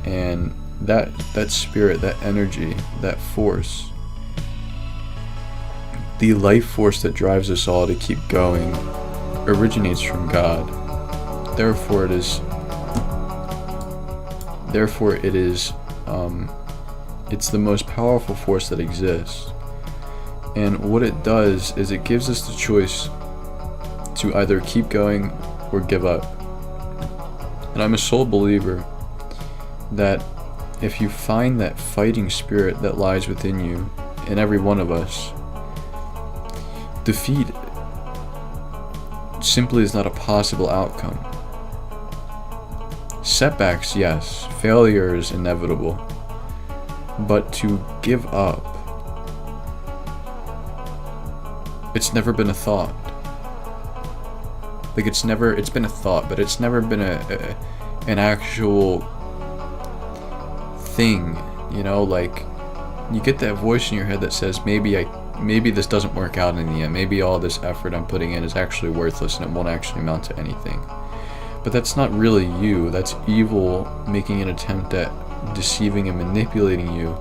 and that spirit, that energy, that force, the life force that drives us all to keep going, originates from God. Therefore it is it's the most powerful force that exists. And what it does is it gives us the choice to either keep going or give up. And I'm a sole believer that if you find that fighting spirit that lies within you, in every one of us, defeat simply is not a possible outcome. Setbacks, yes. Failure is inevitable. But to give up, it's never been a thought. Like it's been a thought, but it's never been an actual thing, you know, like you get that voice in your head that says maybe this doesn't work out in the end. Maybe all this effort I'm putting in is actually worthless and it won't actually amount to anything. But that's not really you. That's evil making an attempt at deceiving and manipulating you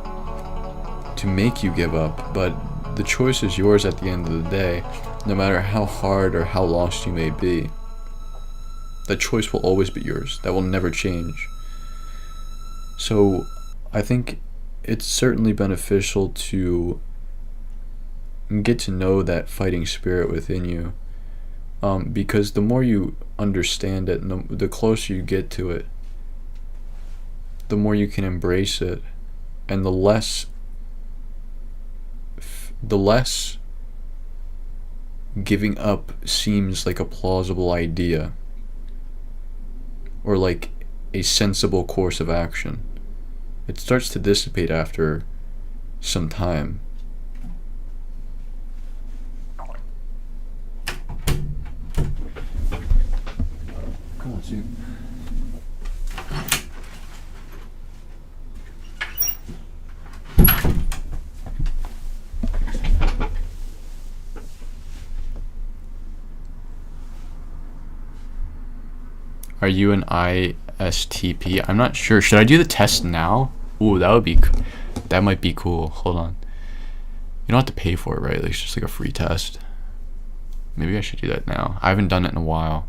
to make you give up. But the choice is yours at the end of the day, no matter how hard or how lost you may be. That choice will always be yours. That will never change. So I think it's certainly beneficial to get to know that fighting spirit within you, because the more you understand it and the closer you get to it, the more you can embrace it, and the less giving up seems like a plausible idea or like a sensible course of action. It starts to dissipate after some time. Come on, Sue. Are you an ISTP? I'm not sure. Should I do the test now? Ooh, that might be cool. Hold on. You don't have to pay for it, right? Like, it's just like a free test. Maybe I should do that now. I haven't done it in a while.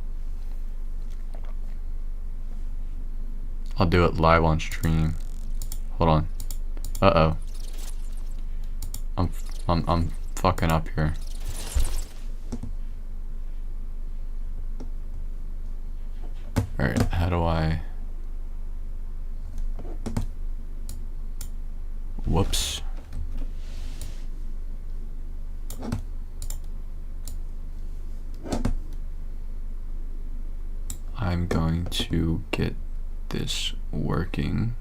I'll do it live on stream. Hold on. Uh-oh. I'm fucking up here. Alright, how do I... Whoops. I'm going to get this working.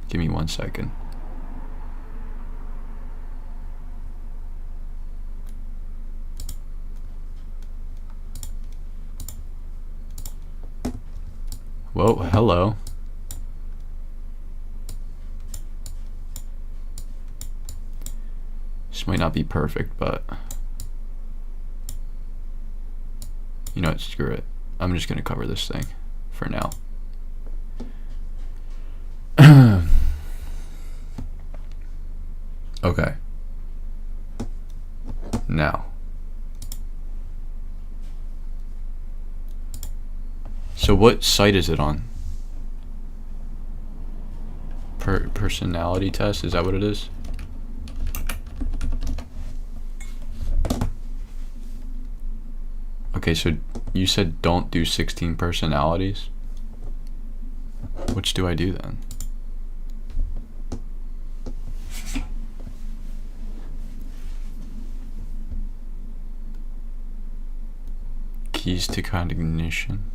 Give me 1 second. Whoa, hello. This might not be perfect, but you know what, screw it. I'm just gonna cover this thing for now. Okay. Now. So what site is it on? Personality test, is that what it is? Okay, so You said don't do 16 personalities? Which do I do then? Keys to cognition.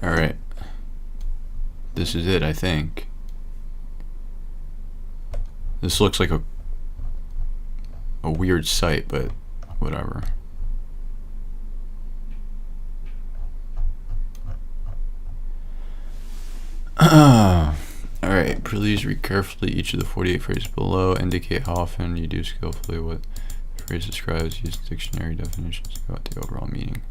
Alright. This is it, I think. This looks like a weird site, but whatever. Alright, please read carefully each of the 48 phrases below. Indicate how often you do skillfully what the phrase describes. Use dictionary definitions to go out the overall meaning.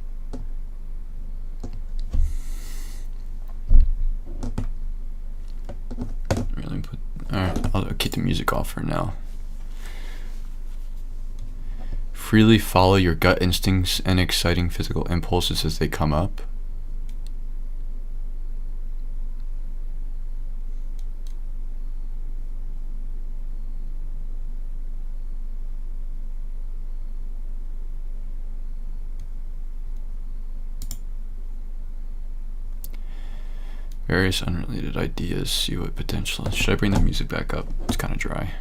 Alright, I'll keep the music off for now. Freely follow your gut instincts and exciting physical impulses as they come up. Various unrelated ideas, see what potential is. Should I bring the music back up? It's kind of dry.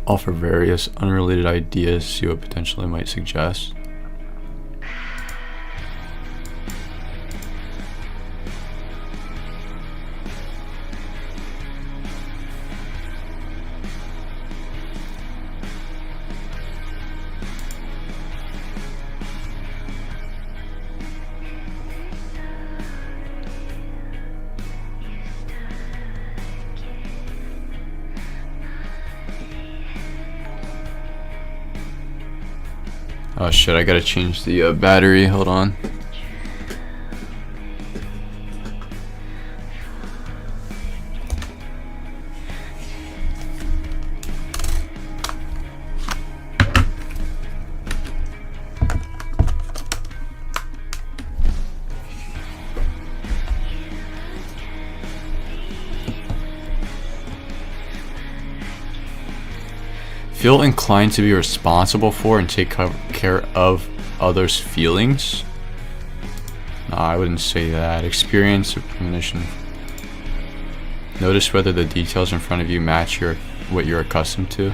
Offer various unrelated ideas, see what potential it might suggest. Oh shit, I gotta change the battery, hold on. Feel inclined to be responsible for and take care of others' feelings? No, I wouldn't say that. Experience or premonition. Notice whether the details in front of you match what you're accustomed to.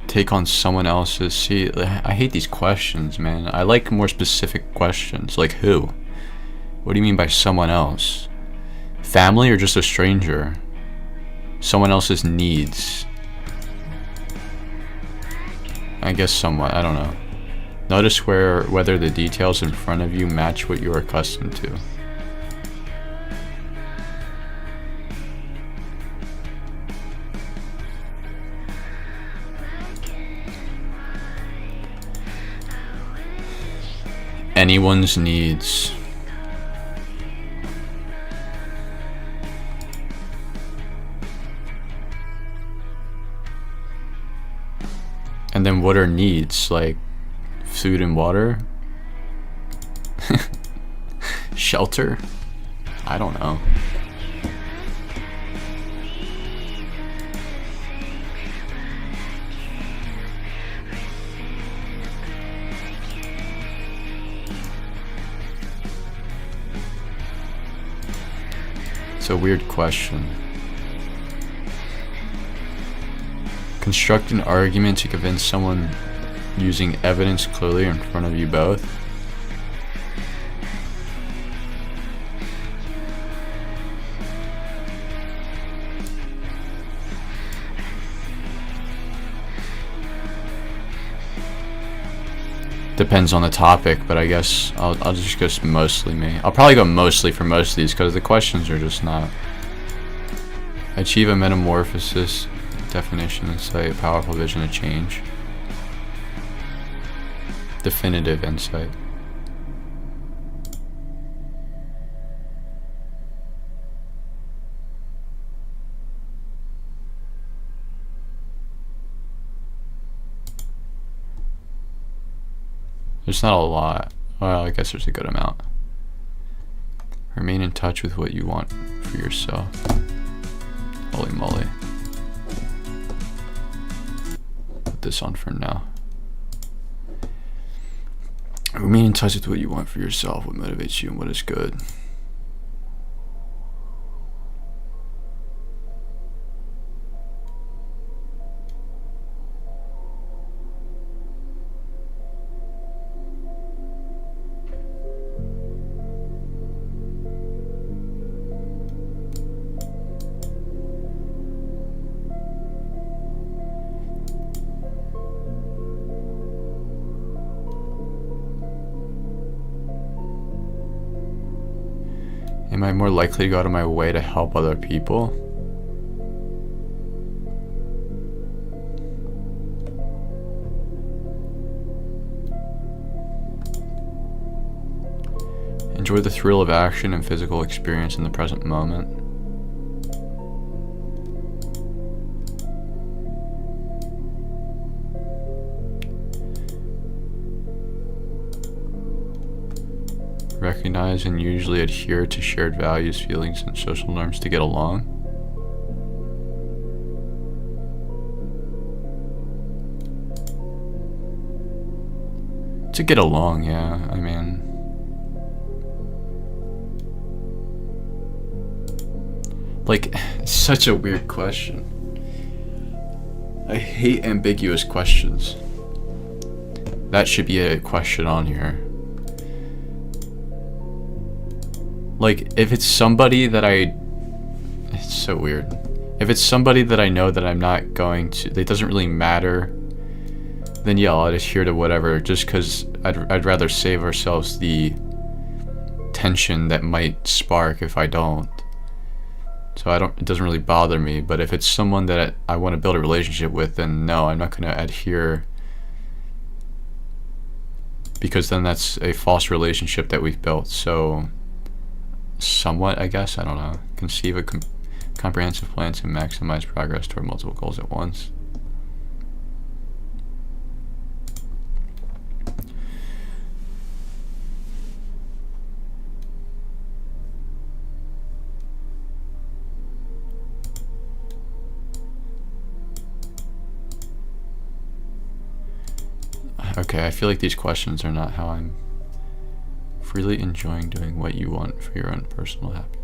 Take on someone else's. See, I hate these questions, man. I like more specific questions. Like who? What do you mean by someone else? Family or just a stranger? Someone else's needs. I guess somewhat, I don't know. Notice whether the details in front of you match what you're accustomed to. Anyone's needs. And then what are needs? Like food and water? Shelter? I don't know. It's a weird question. Construct an argument to convince someone Using evidence clearly in front of you both. Depends on the topic, but I guess I'll just go mostly me. I'll probably go mostly for most of these because the questions are just not. Achieve a metamorphosis, definition, insight, powerful vision of change. Definitive insight. There's not a lot. Well, I guess there's a good amount. Remain in touch with what you want for yourself. Holy moly. Put this on for now. Remain in touch with what you want for yourself, what motivates you and what is good. Am I more likely to go out of my way to help other people? Enjoy the thrill of action and physical experience in the present moment. Recognize and usually adhere to shared values, feelings, and social norms to get along. To get along, yeah, I mean. Like, such a weird question. I hate ambiguous questions. That should be a question on here. Like, if it's somebody that it's so weird. If it's somebody that I know that I'm not going to, it doesn't really matter, then yeah, I'll adhere to whatever, just because I'd rather save ourselves the tension that might spark if I don't. So it doesn't really bother me, but if it's someone that I want to build a relationship with, then no, I'm not going to adhere, because then that's a false relationship that we've built. So somewhat, I guess, I don't know. Conceive a comprehensive plan to maximize progress toward multiple goals at once. Okay, I feel like these questions are not how I'm freely enjoying doing what you want for your own personal happiness.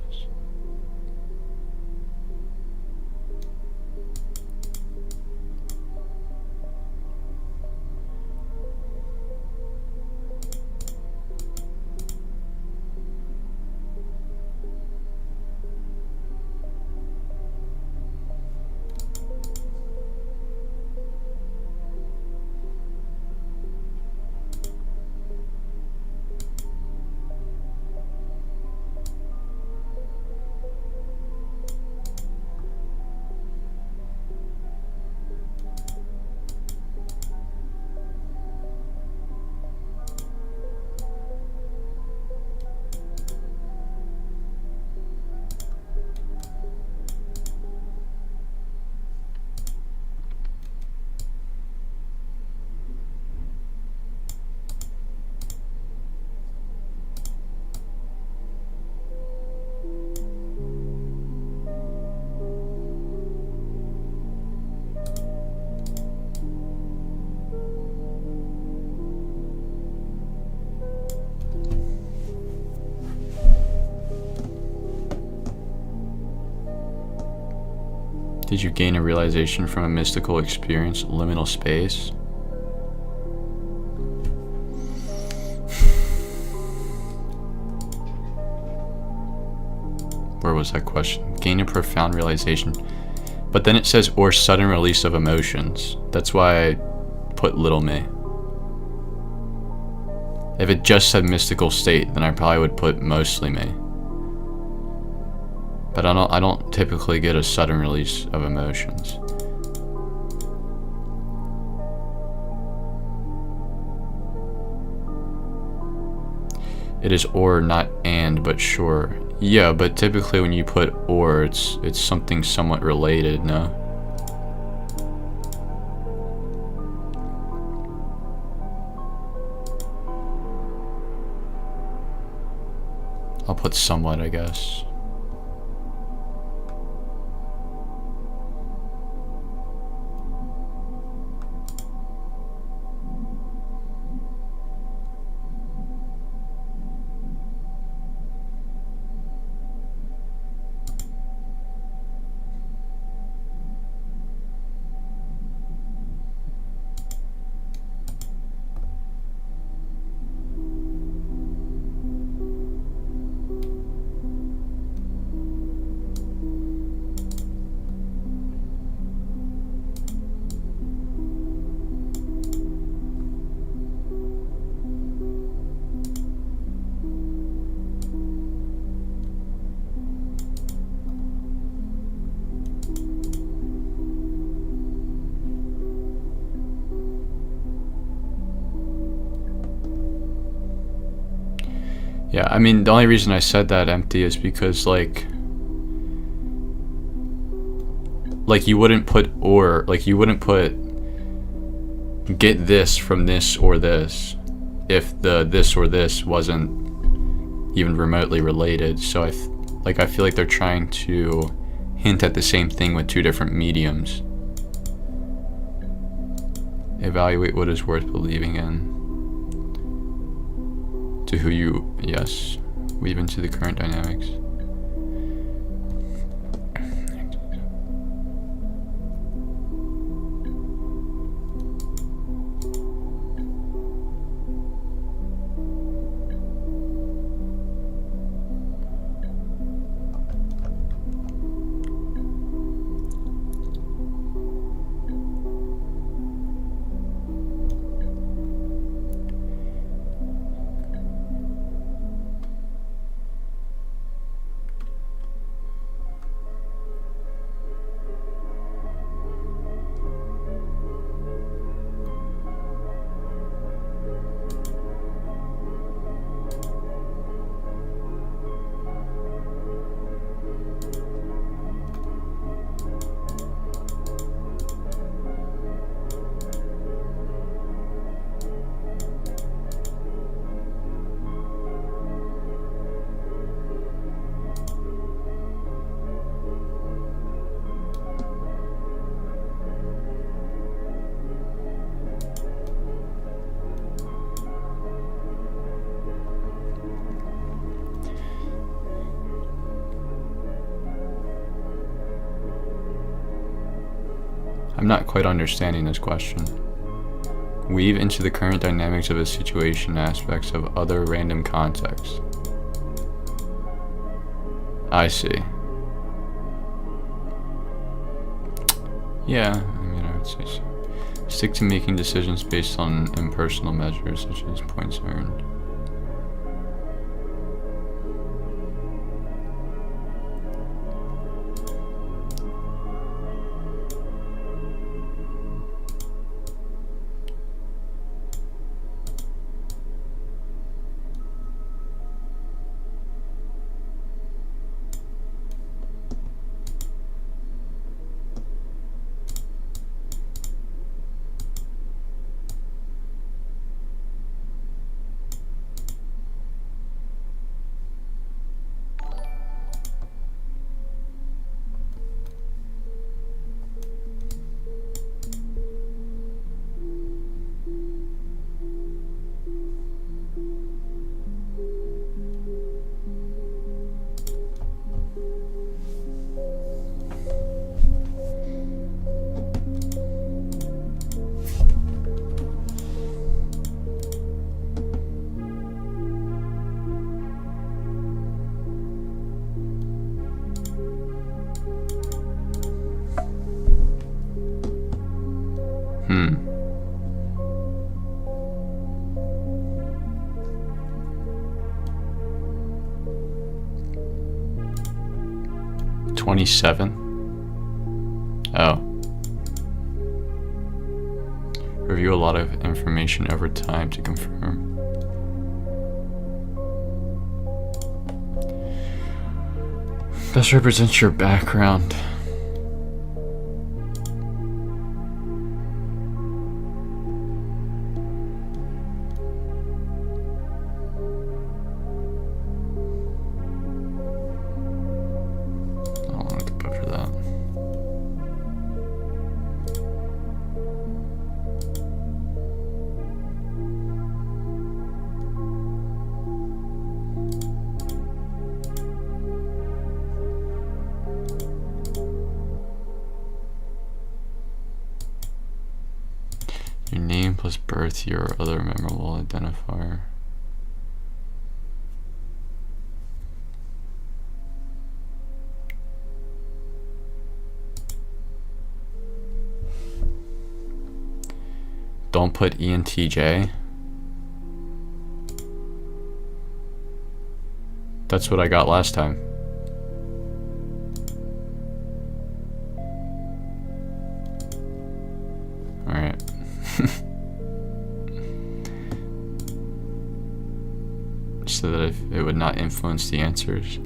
Did you gain a realization from a mystical experience, liminal space? was that question? Gain a profound realization. But then it says, or sudden release of emotions. That's why I put little me. If it just said mystical state, then I probably would put mostly me. But I don't typically get a sudden release of emotions. It is or, not and, but sure. Yeah, but typically when you put or, it's something somewhat related, no? I'll put somewhat, I guess. Yeah, I mean, the only reason I said that empty is because, like you wouldn't put or, like, you wouldn't put get this from this or this if the this or this wasn't even remotely related. So I feel like they're trying to hint at the same thing with two different mediums. Evaluate what is worth believing in. To who you, yes, weave into the current dynamics. I'm not quite understanding this question. Weave into the current dynamics of a situation aspects of other random contexts. I see. Yeah, I mean, I would say so. Stick to making decisions based on impersonal measures such as points earned. Hmm. $27. Oh. Review a lot of information over time to confirm. Best represents your background. I don't want to put for that. Your name plus birth year or other memorable identifier. Don't put ENTJ. That's what I got last time. Alright. So that it would not influence the answers.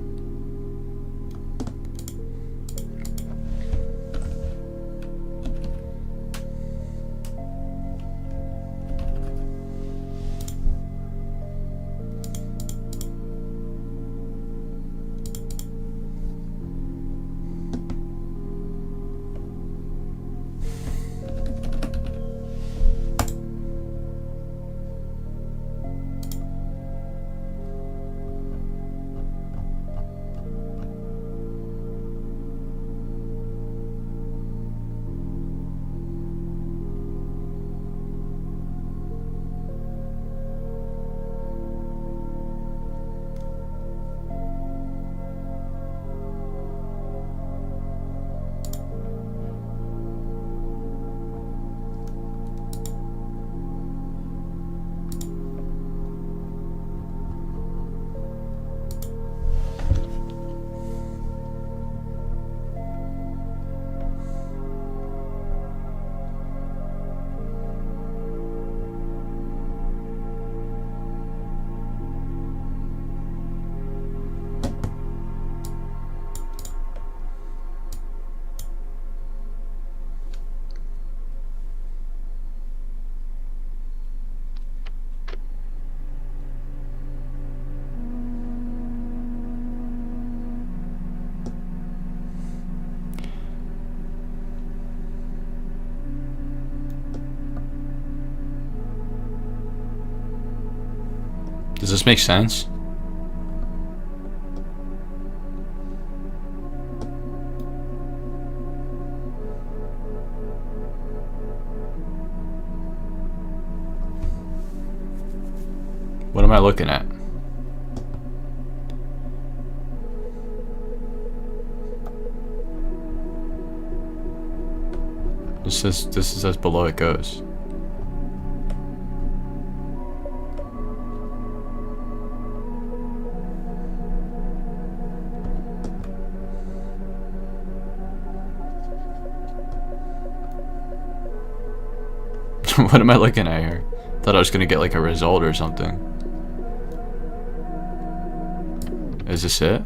Does this make sense? What am I looking at? This is as below it goes. What am I looking at here? Thought I was gonna get like a result or something. Is this it?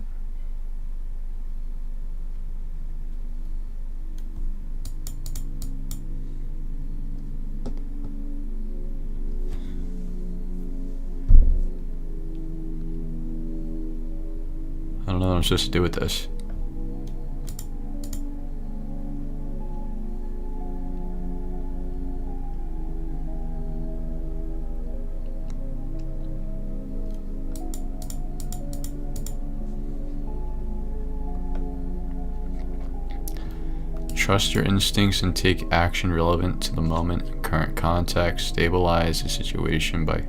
I don't know what I'm supposed to do with this. Trust your instincts and take action relevant to the moment and current context. Stabilize the situation by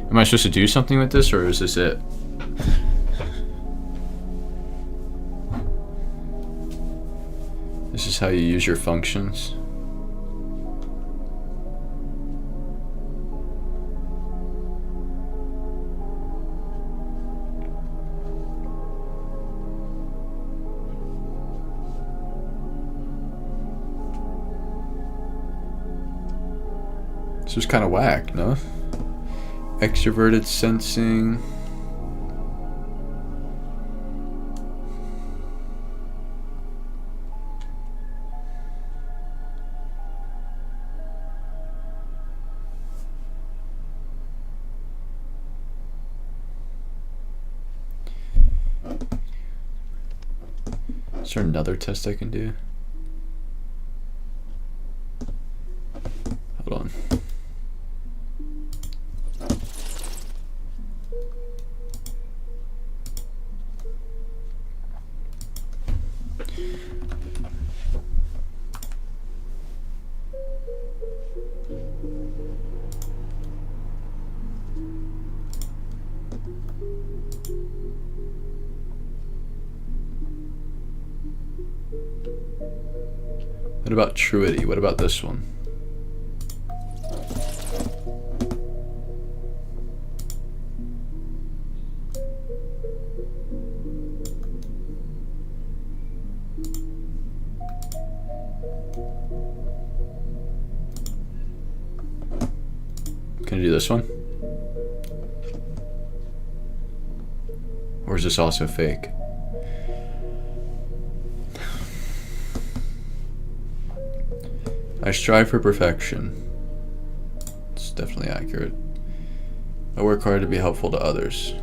Am I supposed to do something with this, or is this it? how you use your functions. This was kind of whack, no? Extroverted sensing. Is there another test I can do? Hold on. What about truity? What about this one? Can I do this one? Or is this also fake? I strive for perfection. It's definitely accurate. I work hard to be helpful to others.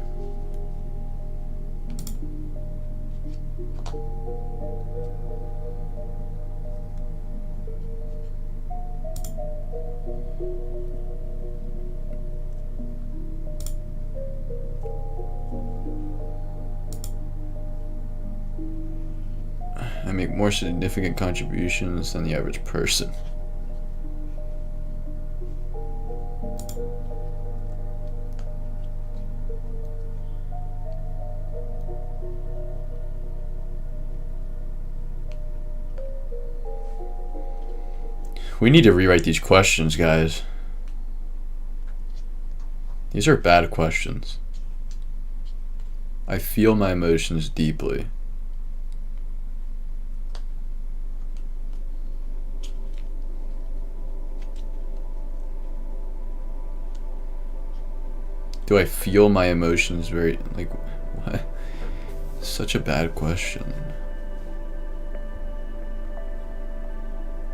I make more significant contributions than the average person. We need to rewrite these questions, guys. These are bad questions. I feel my emotions deeply. Do I feel my emotions very, like, what? Such a bad question.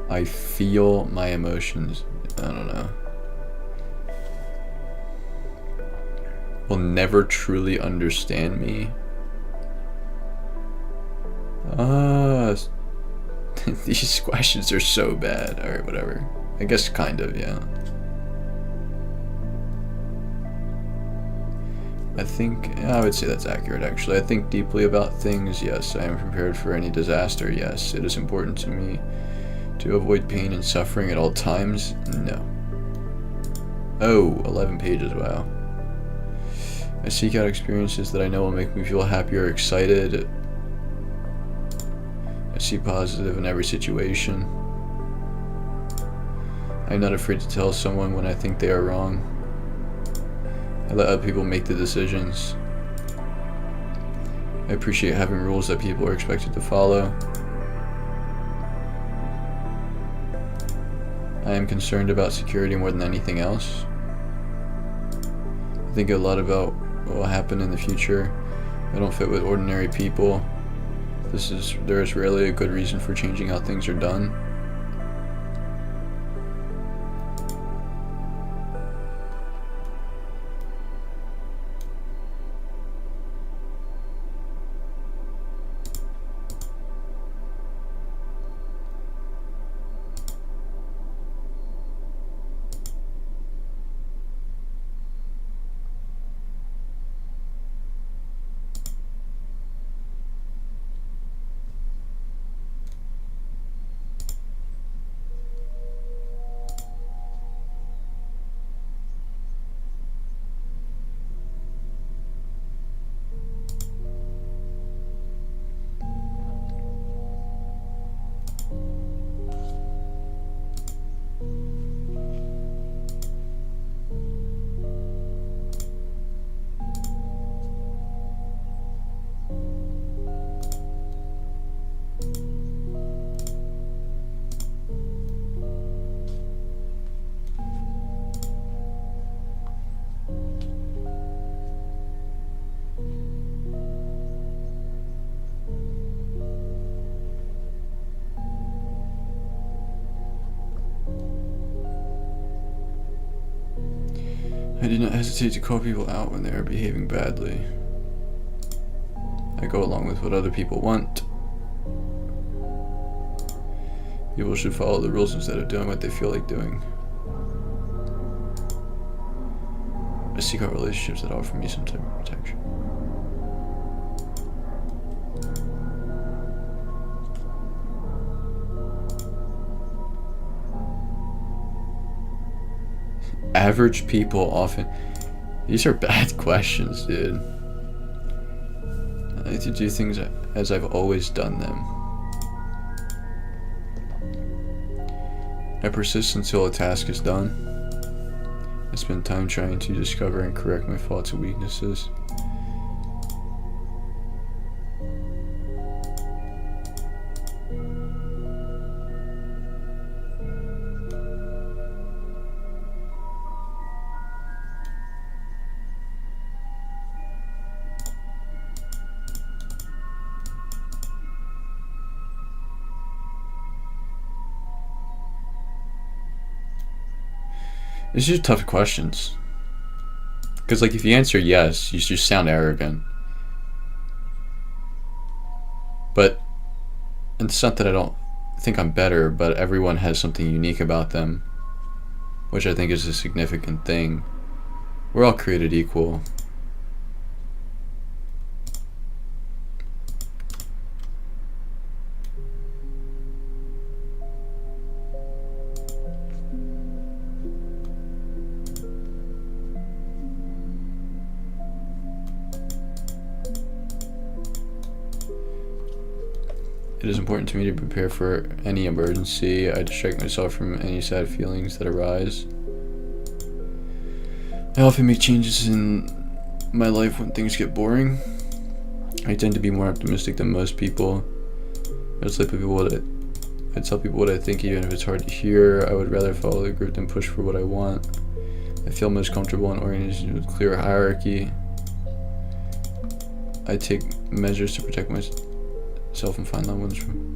I feel my emotions, I don't know. Will never truly understand me. These questions are so bad. Alright, whatever. I guess kind of, yeah. I would say that's accurate, actually. I think deeply about things, yes. I am prepared for any disaster, yes. It is important to me to avoid pain and suffering at all times, no. Oh, 11 pages, wow. I seek out experiences that I know will make me feel happy or excited. I see positive in every situation. I'm not afraid to tell someone when I think they are wrong. I let other people make the decisions. I appreciate having rules that people are expected to follow. I am concerned about security more than anything else. I think a lot about what will happen in the future. I don't fit with ordinary people. There is rarely a good reason for changing how things are done. I do not hesitate to call people out when they are behaving badly. I go along with what other people want. People should follow the rules instead of doing what they feel like doing. I seek out relationships that offer me some type of protection. Average people often... These are bad questions, dude. I like to do things as I've always done them. I persist until a task is done. I spend time trying to discover and correct my faults and weaknesses. These are tough questions. Because, like, if you answer yes, you just sound arrogant. But it's not that I don't think I'm better, but everyone has something unique about them, which I think is a significant thing. We're all created equal. It is important to me to prepare for any emergency. I distract myself from any sad feelings that arise. I often make changes in my life when things get boring. I tend to be more optimistic than most people. I tell people what I think, even if it's hard to hear. I would rather follow the group than push for what I want. I feel most comfortable in organizations with clear hierarchy. I take measures to protect myself and find loved ones from.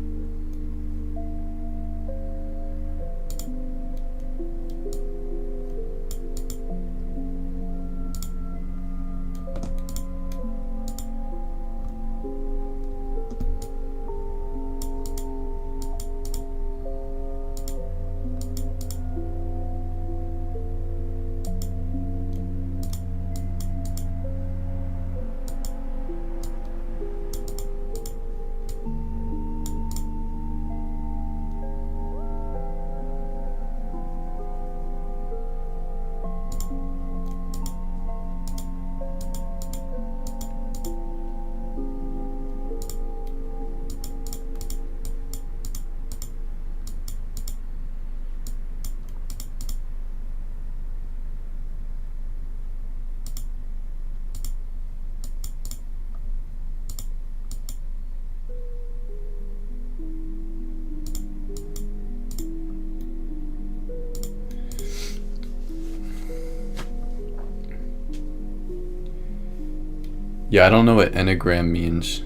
Yeah, I don't know what enneagram means.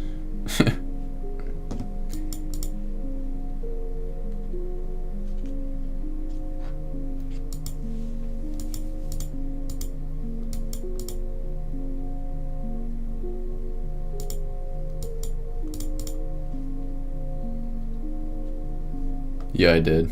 Yeah, I did.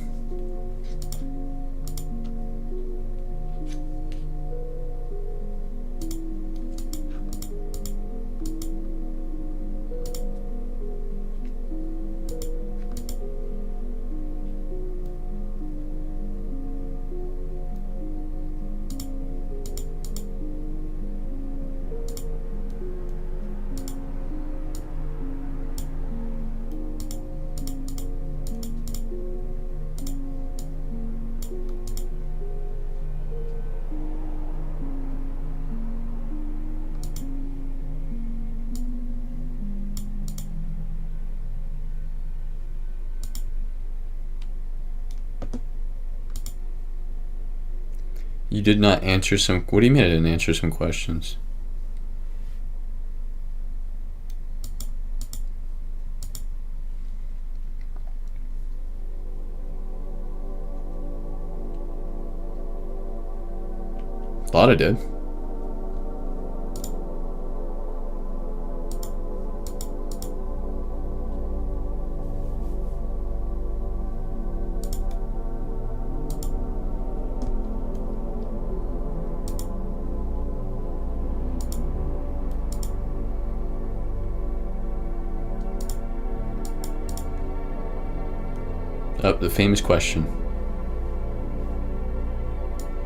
You did not answer some... What do you mean I didn't answer some questions? thought I did. Oh, the famous question.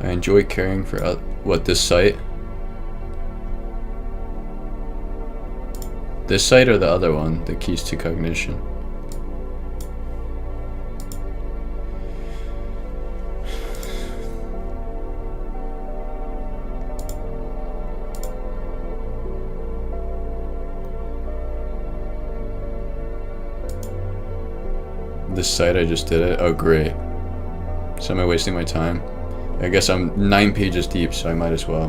I enjoy caring for what, this site? This site or the other one, the keys to cognition? This site, I just did it. Oh, great. So am I wasting my time? I guess I'm 9 pages deep, so I might as well.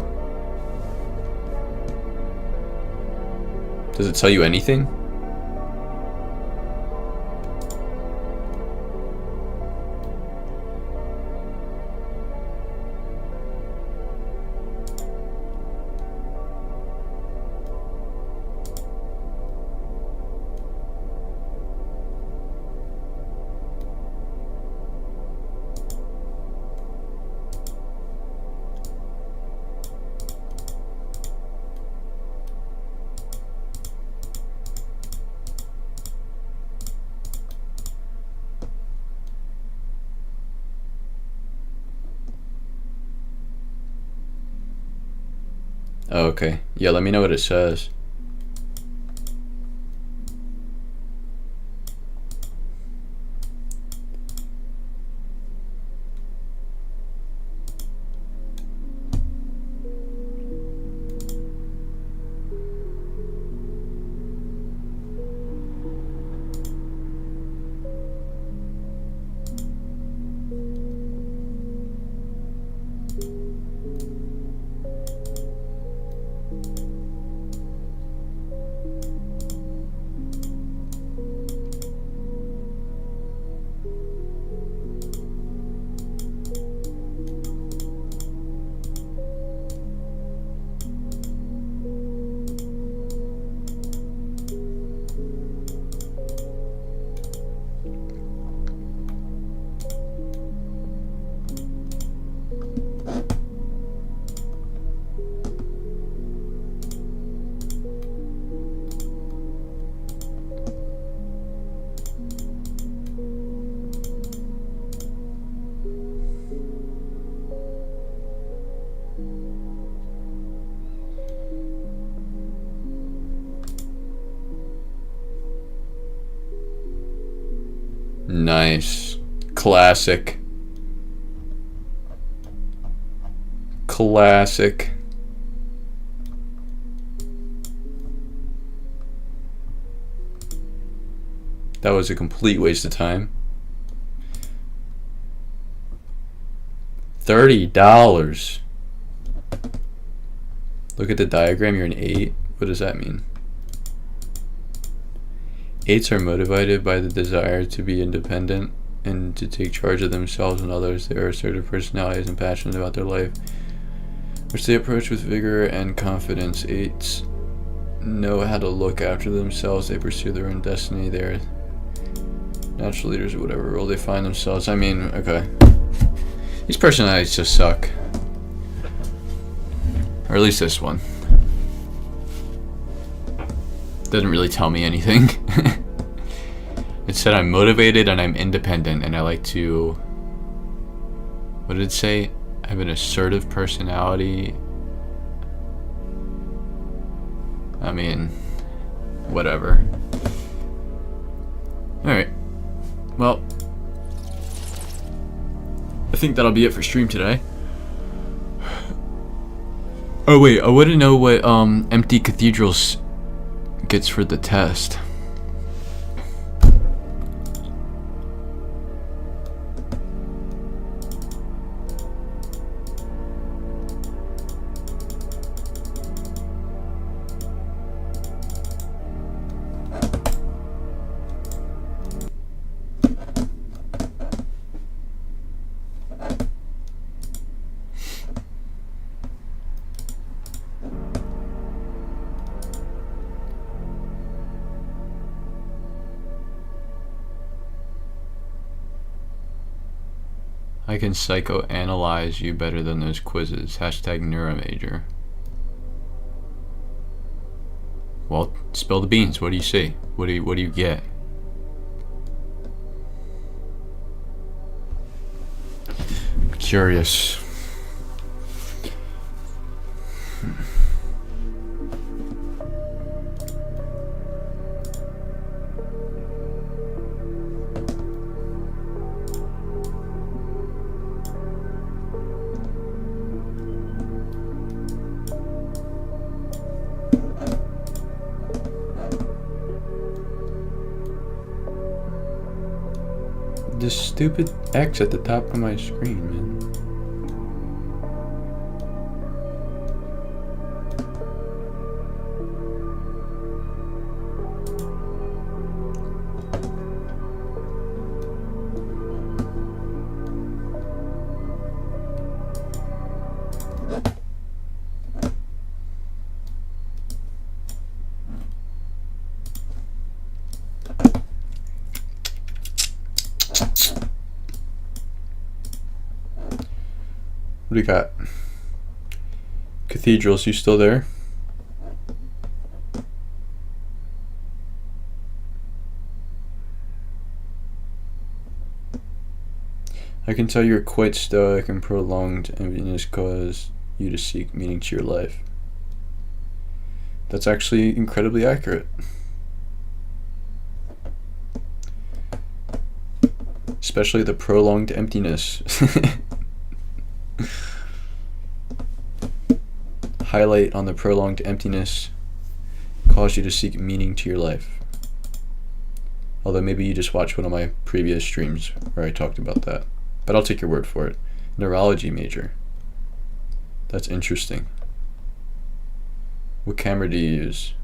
Does it tell you anything? Oh, okay. Yeah, let me know what it says. Nice. Classic. Classic. That was a complete waste of time. $30. Look at the diagram, you're an 8. What does that mean? 8s are motivated by the desire to be independent and to take charge of themselves and others. They are assertive personalities and passionate about their life, which they approach with vigor and confidence. 8s know how to look after themselves. They pursue their own destiny. They are natural leaders of whatever role they find themselves. I mean, okay. These personalities just suck. Or at least this one. Doesn't really tell me anything. It said I'm motivated and I'm independent and I like to... What did it say? I have an assertive personality. I mean, whatever. Alright. Well, I think that'll be it for stream today. Oh wait, I want to know what Empty Cathedrals gets for the test. I can psychoanalyze you better than those quizzes. Hashtag neuromajor. Well, spill the beans. What do you see? What do you get? Curious. This stupid X at the top of my screen, man. What do you got? Cathedrals, you still there? I can tell you're quite stoic and prolonged emptiness cause you to seek meaning to your life. That's actually incredibly accurate. Especially the prolonged emptiness. Highlight on the prolonged emptiness caused you to seek meaning to your life. Although maybe you just watched one of my previous streams where I talked about that. But I'll take your word for it. Neurology major. That's interesting. What camera do you use?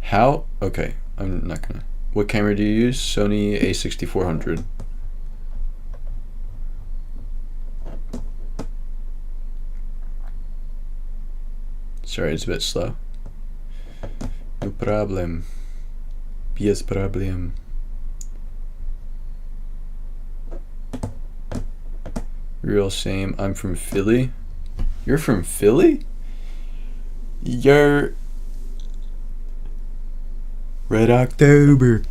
How? Okay, I'm not gonna. What camera do you use? Sony A6400. Sorry, it's a bit slow. No problem. Без проблем. Real same. I'm from Philly. You're from Philly? You're Red October.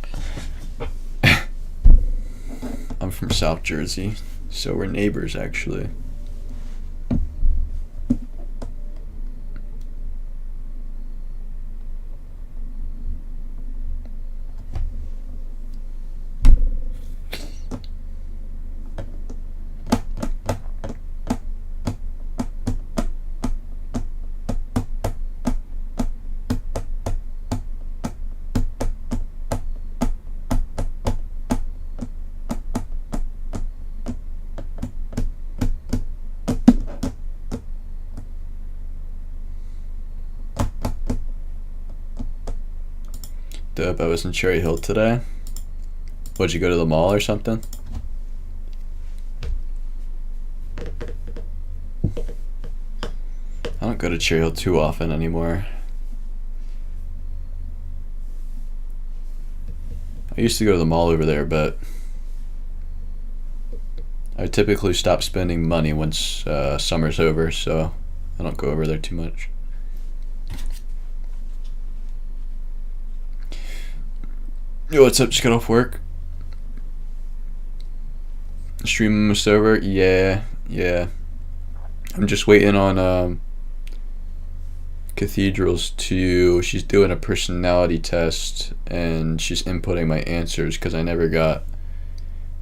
I'm from South Jersey, so we're neighbors actually. Dope, I was in Cherry Hill today. What'd you go to the mall or something? I don't go to Cherry Hill too often anymore. I used to go to the mall over there, but I typically stop spending money once summer's over, so I don't go over there too much. Yo, what's up? Just got off work. Stream almost over. Yeah. I'm just waiting on Cathedrals to. She's doing a personality test and she's inputting my answers because I never got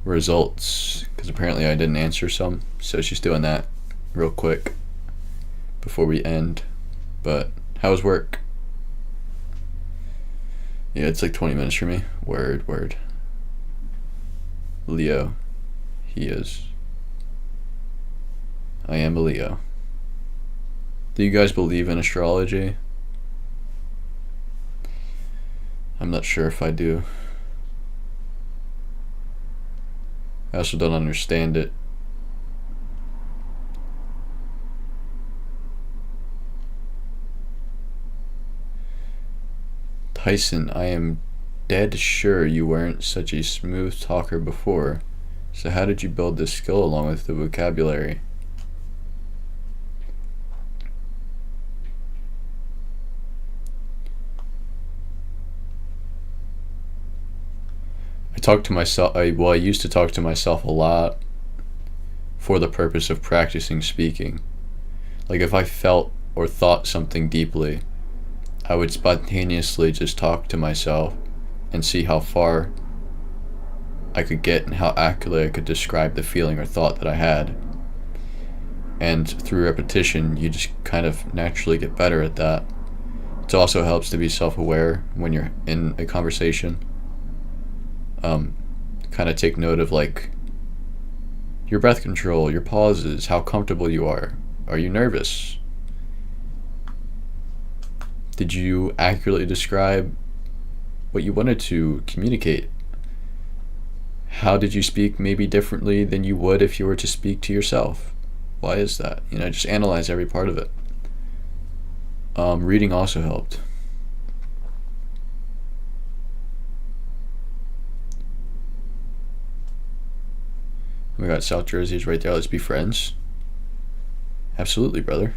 results because apparently I didn't answer some. So she's doing that real quick before we end. But how's work? Yeah, it's like 20 minutes for me. Word. Leo. He is. I am a Leo. Do you guys believe in astrology? I'm not sure if I do. I also don't understand it. Tyson, I am dead sure you weren't such a smooth talker before. So how did you build this skill along with the vocabulary? I talk to myself, I used to talk to myself a lot for the purpose of practicing speaking. Like if I felt or thought something deeply, I would spontaneously just talk to myself and see how far I could get and how accurately I could describe the feeling or thought that I had. And through repetition, you just kind of naturally get better at that. It also helps to be self-aware when you're in a conversation. Kind of take note of like your breath control, your pauses, how comfortable you are. Are you nervous? Did you accurately describe what you wanted to communicate? How did you speak maybe differently than you would if you were to speak to yourself? Why is that? Just analyze every part of it. Reading also helped. Oh my god, South Jersey is right there. Let's be friends. Absolutely, brother.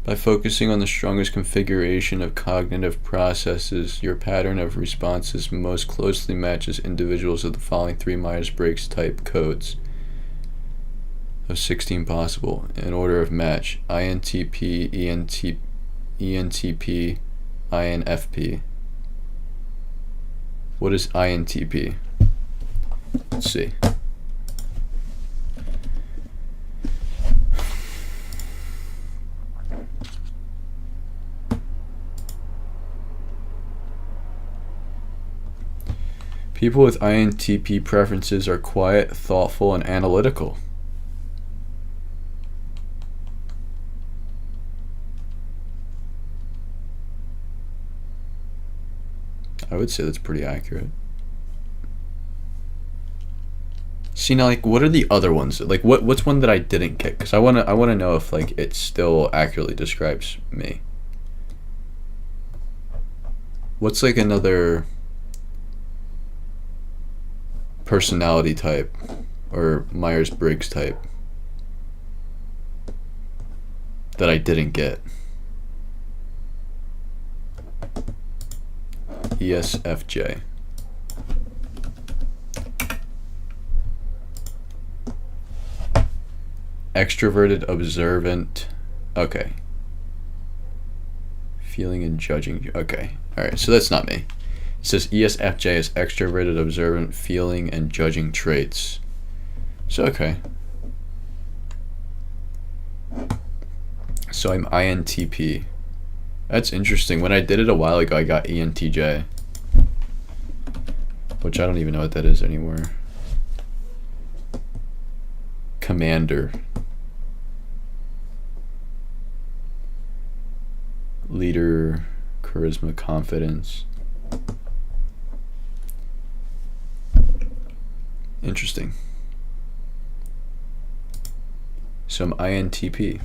By focusing on the strongest configuration of cognitive processes, your pattern of responses most closely matches individuals of the following 3 Myers-Briggs type codes of 16 possible in order of match: INTP, ENTP, INFP. What is INTP? Let's see. People with INTP preferences are quiet, thoughtful, and analytical. I would say that's pretty accurate. See, now, like, what are the other ones? Like, what's one that I didn't get? Because I wanna know if like it still accurately describes me. What's like another personality type or Myers-Briggs type that I didn't get? ESFJ. Extroverted, observant. Okay. Feeling and judging. Okay. Alright, so that's not me. It says ESFJ is extroverted, observant, feeling, and judging traits. So, okay. So I'm INTP. That's interesting. When I did it a while ago, I got ENTJ. Which I don't even know what that is anymore. Commander. Leader, charisma, confidence. Interesting. So I'm INTP.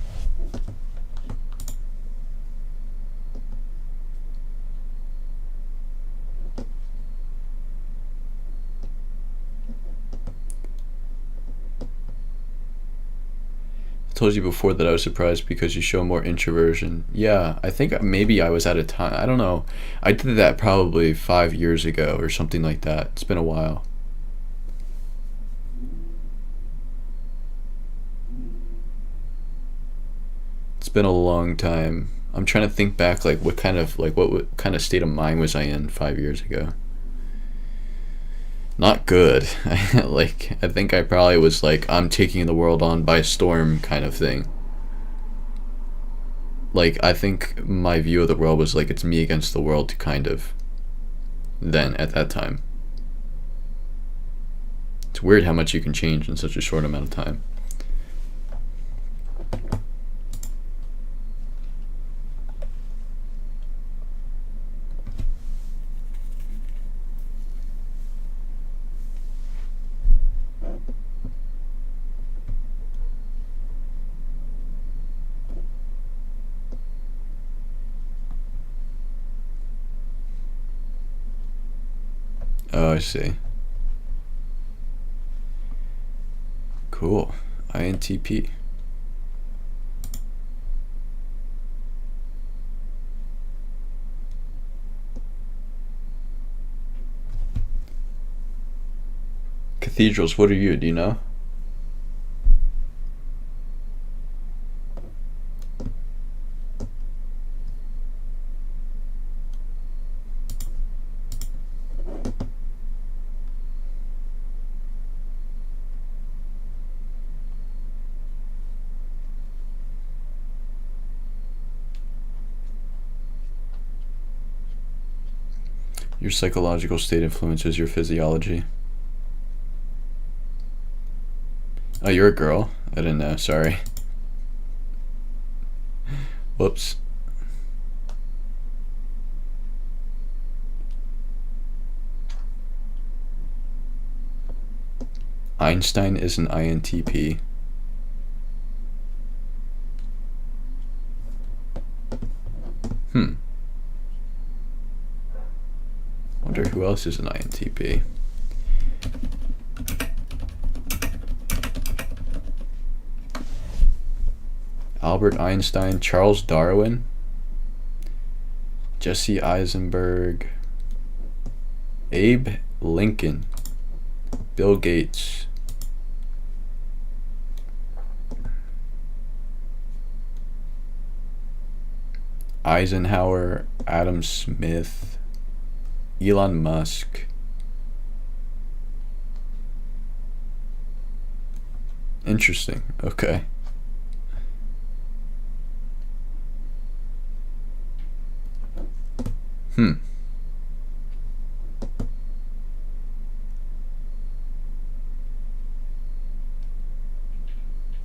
I told you before that I was surprised because you show more introversion. Yeah, I think maybe I was at a time. I don't know. I did that probably 5 years ago or something like that. It's been a while. It's been a long time. I'm trying to think back, like what kind of state of mind was I in 5 years ago? Not good. I think I probably was like, I'm taking the world on by storm kind of thing. Like, I think my view of the world was like, it's me against the world kind of. Then, at that time. It's weird how much you can change in such a short amount of time. Oh, I see. Cool. INTP. Cathedrals, what are you? Do you know? Your psychological state influences your physiology. Oh, you're a girl? I didn't know, sorry. Whoops. Einstein is an INTP. Wonder who else is an INTP. Albert Einstein, Charles Darwin, Jesse Eisenberg, Abe Lincoln, Bill Gates, Eisenhower, Adam Smith, Elon Musk. Interesting. Okay.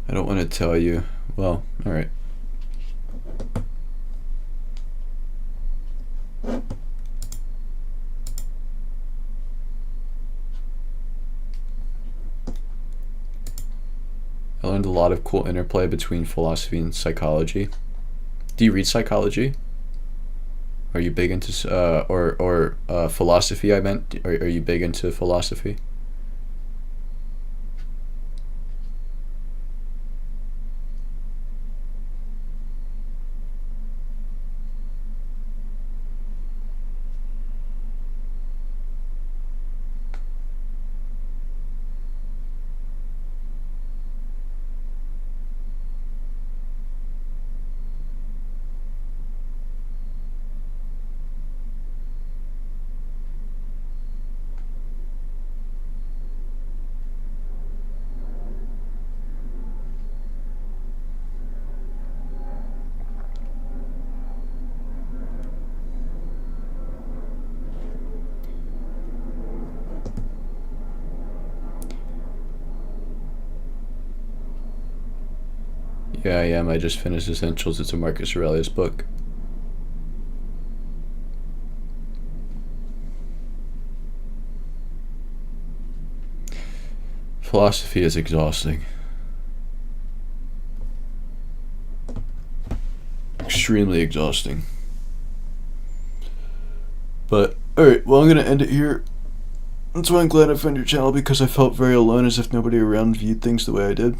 I don't want to tell you. Well, alright. I learned a lot of cool interplay between philosophy and psychology. Do you read psychology? Are you big into philosophy? I meant. Are you big into philosophy? Yeah, I am. I just finished Essentials. It's a Marcus Aurelius book. Philosophy is exhausting. Extremely exhausting. But, alright, well, I'm gonna end it here. That's why I'm glad I found your channel, because I felt very alone, as if nobody around viewed things the way I did.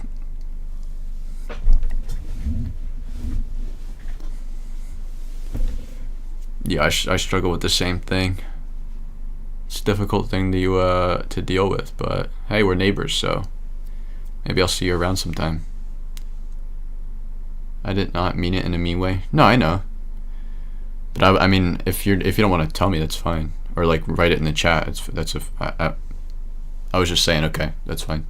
Yeah, I struggle with the same thing. It's a difficult thing to deal with, but hey, we're neighbors, so maybe I'll see you around sometime. I did not mean it in a mean way. No, I know. But I mean, if you don't want to tell me, that's fine. Or like write it in the chat. I was just saying, okay, that's fine.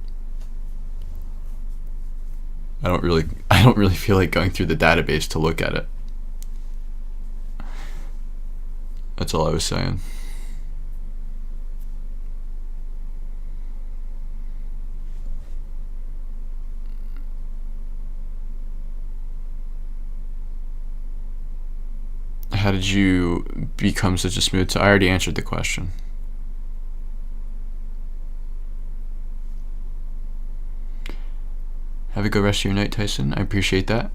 I don't really feel like going through the database to look at it. That's all I was saying. How did you become such a smooth I already answered the question. Have a good rest of your night, Tyson. I appreciate that.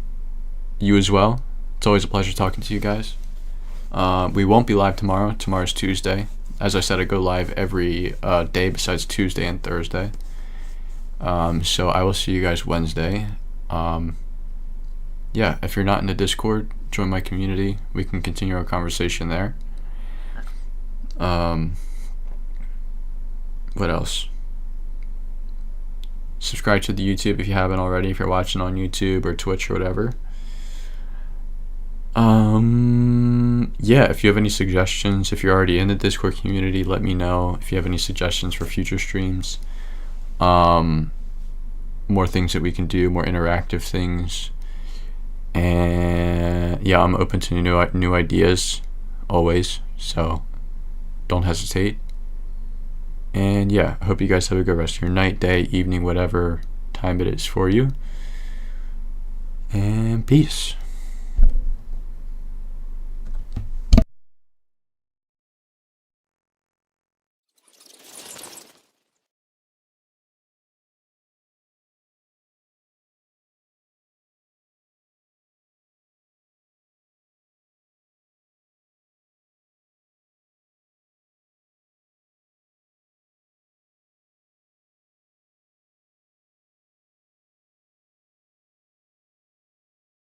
You as well. It's always a pleasure talking to you guys. We won't be live tomorrow. Tomorrow's Tuesday. As I said, I go live every day besides Tuesday and Thursday. So I will see you guys Wednesday. Yeah, if you're not in the Discord, join my community. We can continue our conversation there. What else? Subscribe to the YouTube if you haven't already, if you're watching on YouTube or Twitch or whatever. Yeah, if you have any suggestions, if you're already in the Discord community, let me know. If you have any suggestions for future streams, more things that we can do, more interactive things. And yeah, I'm open to new ideas always, so don't hesitate. And yeah, I hope you guys have a good rest of your night, day, evening, whatever time it is for you. And peace.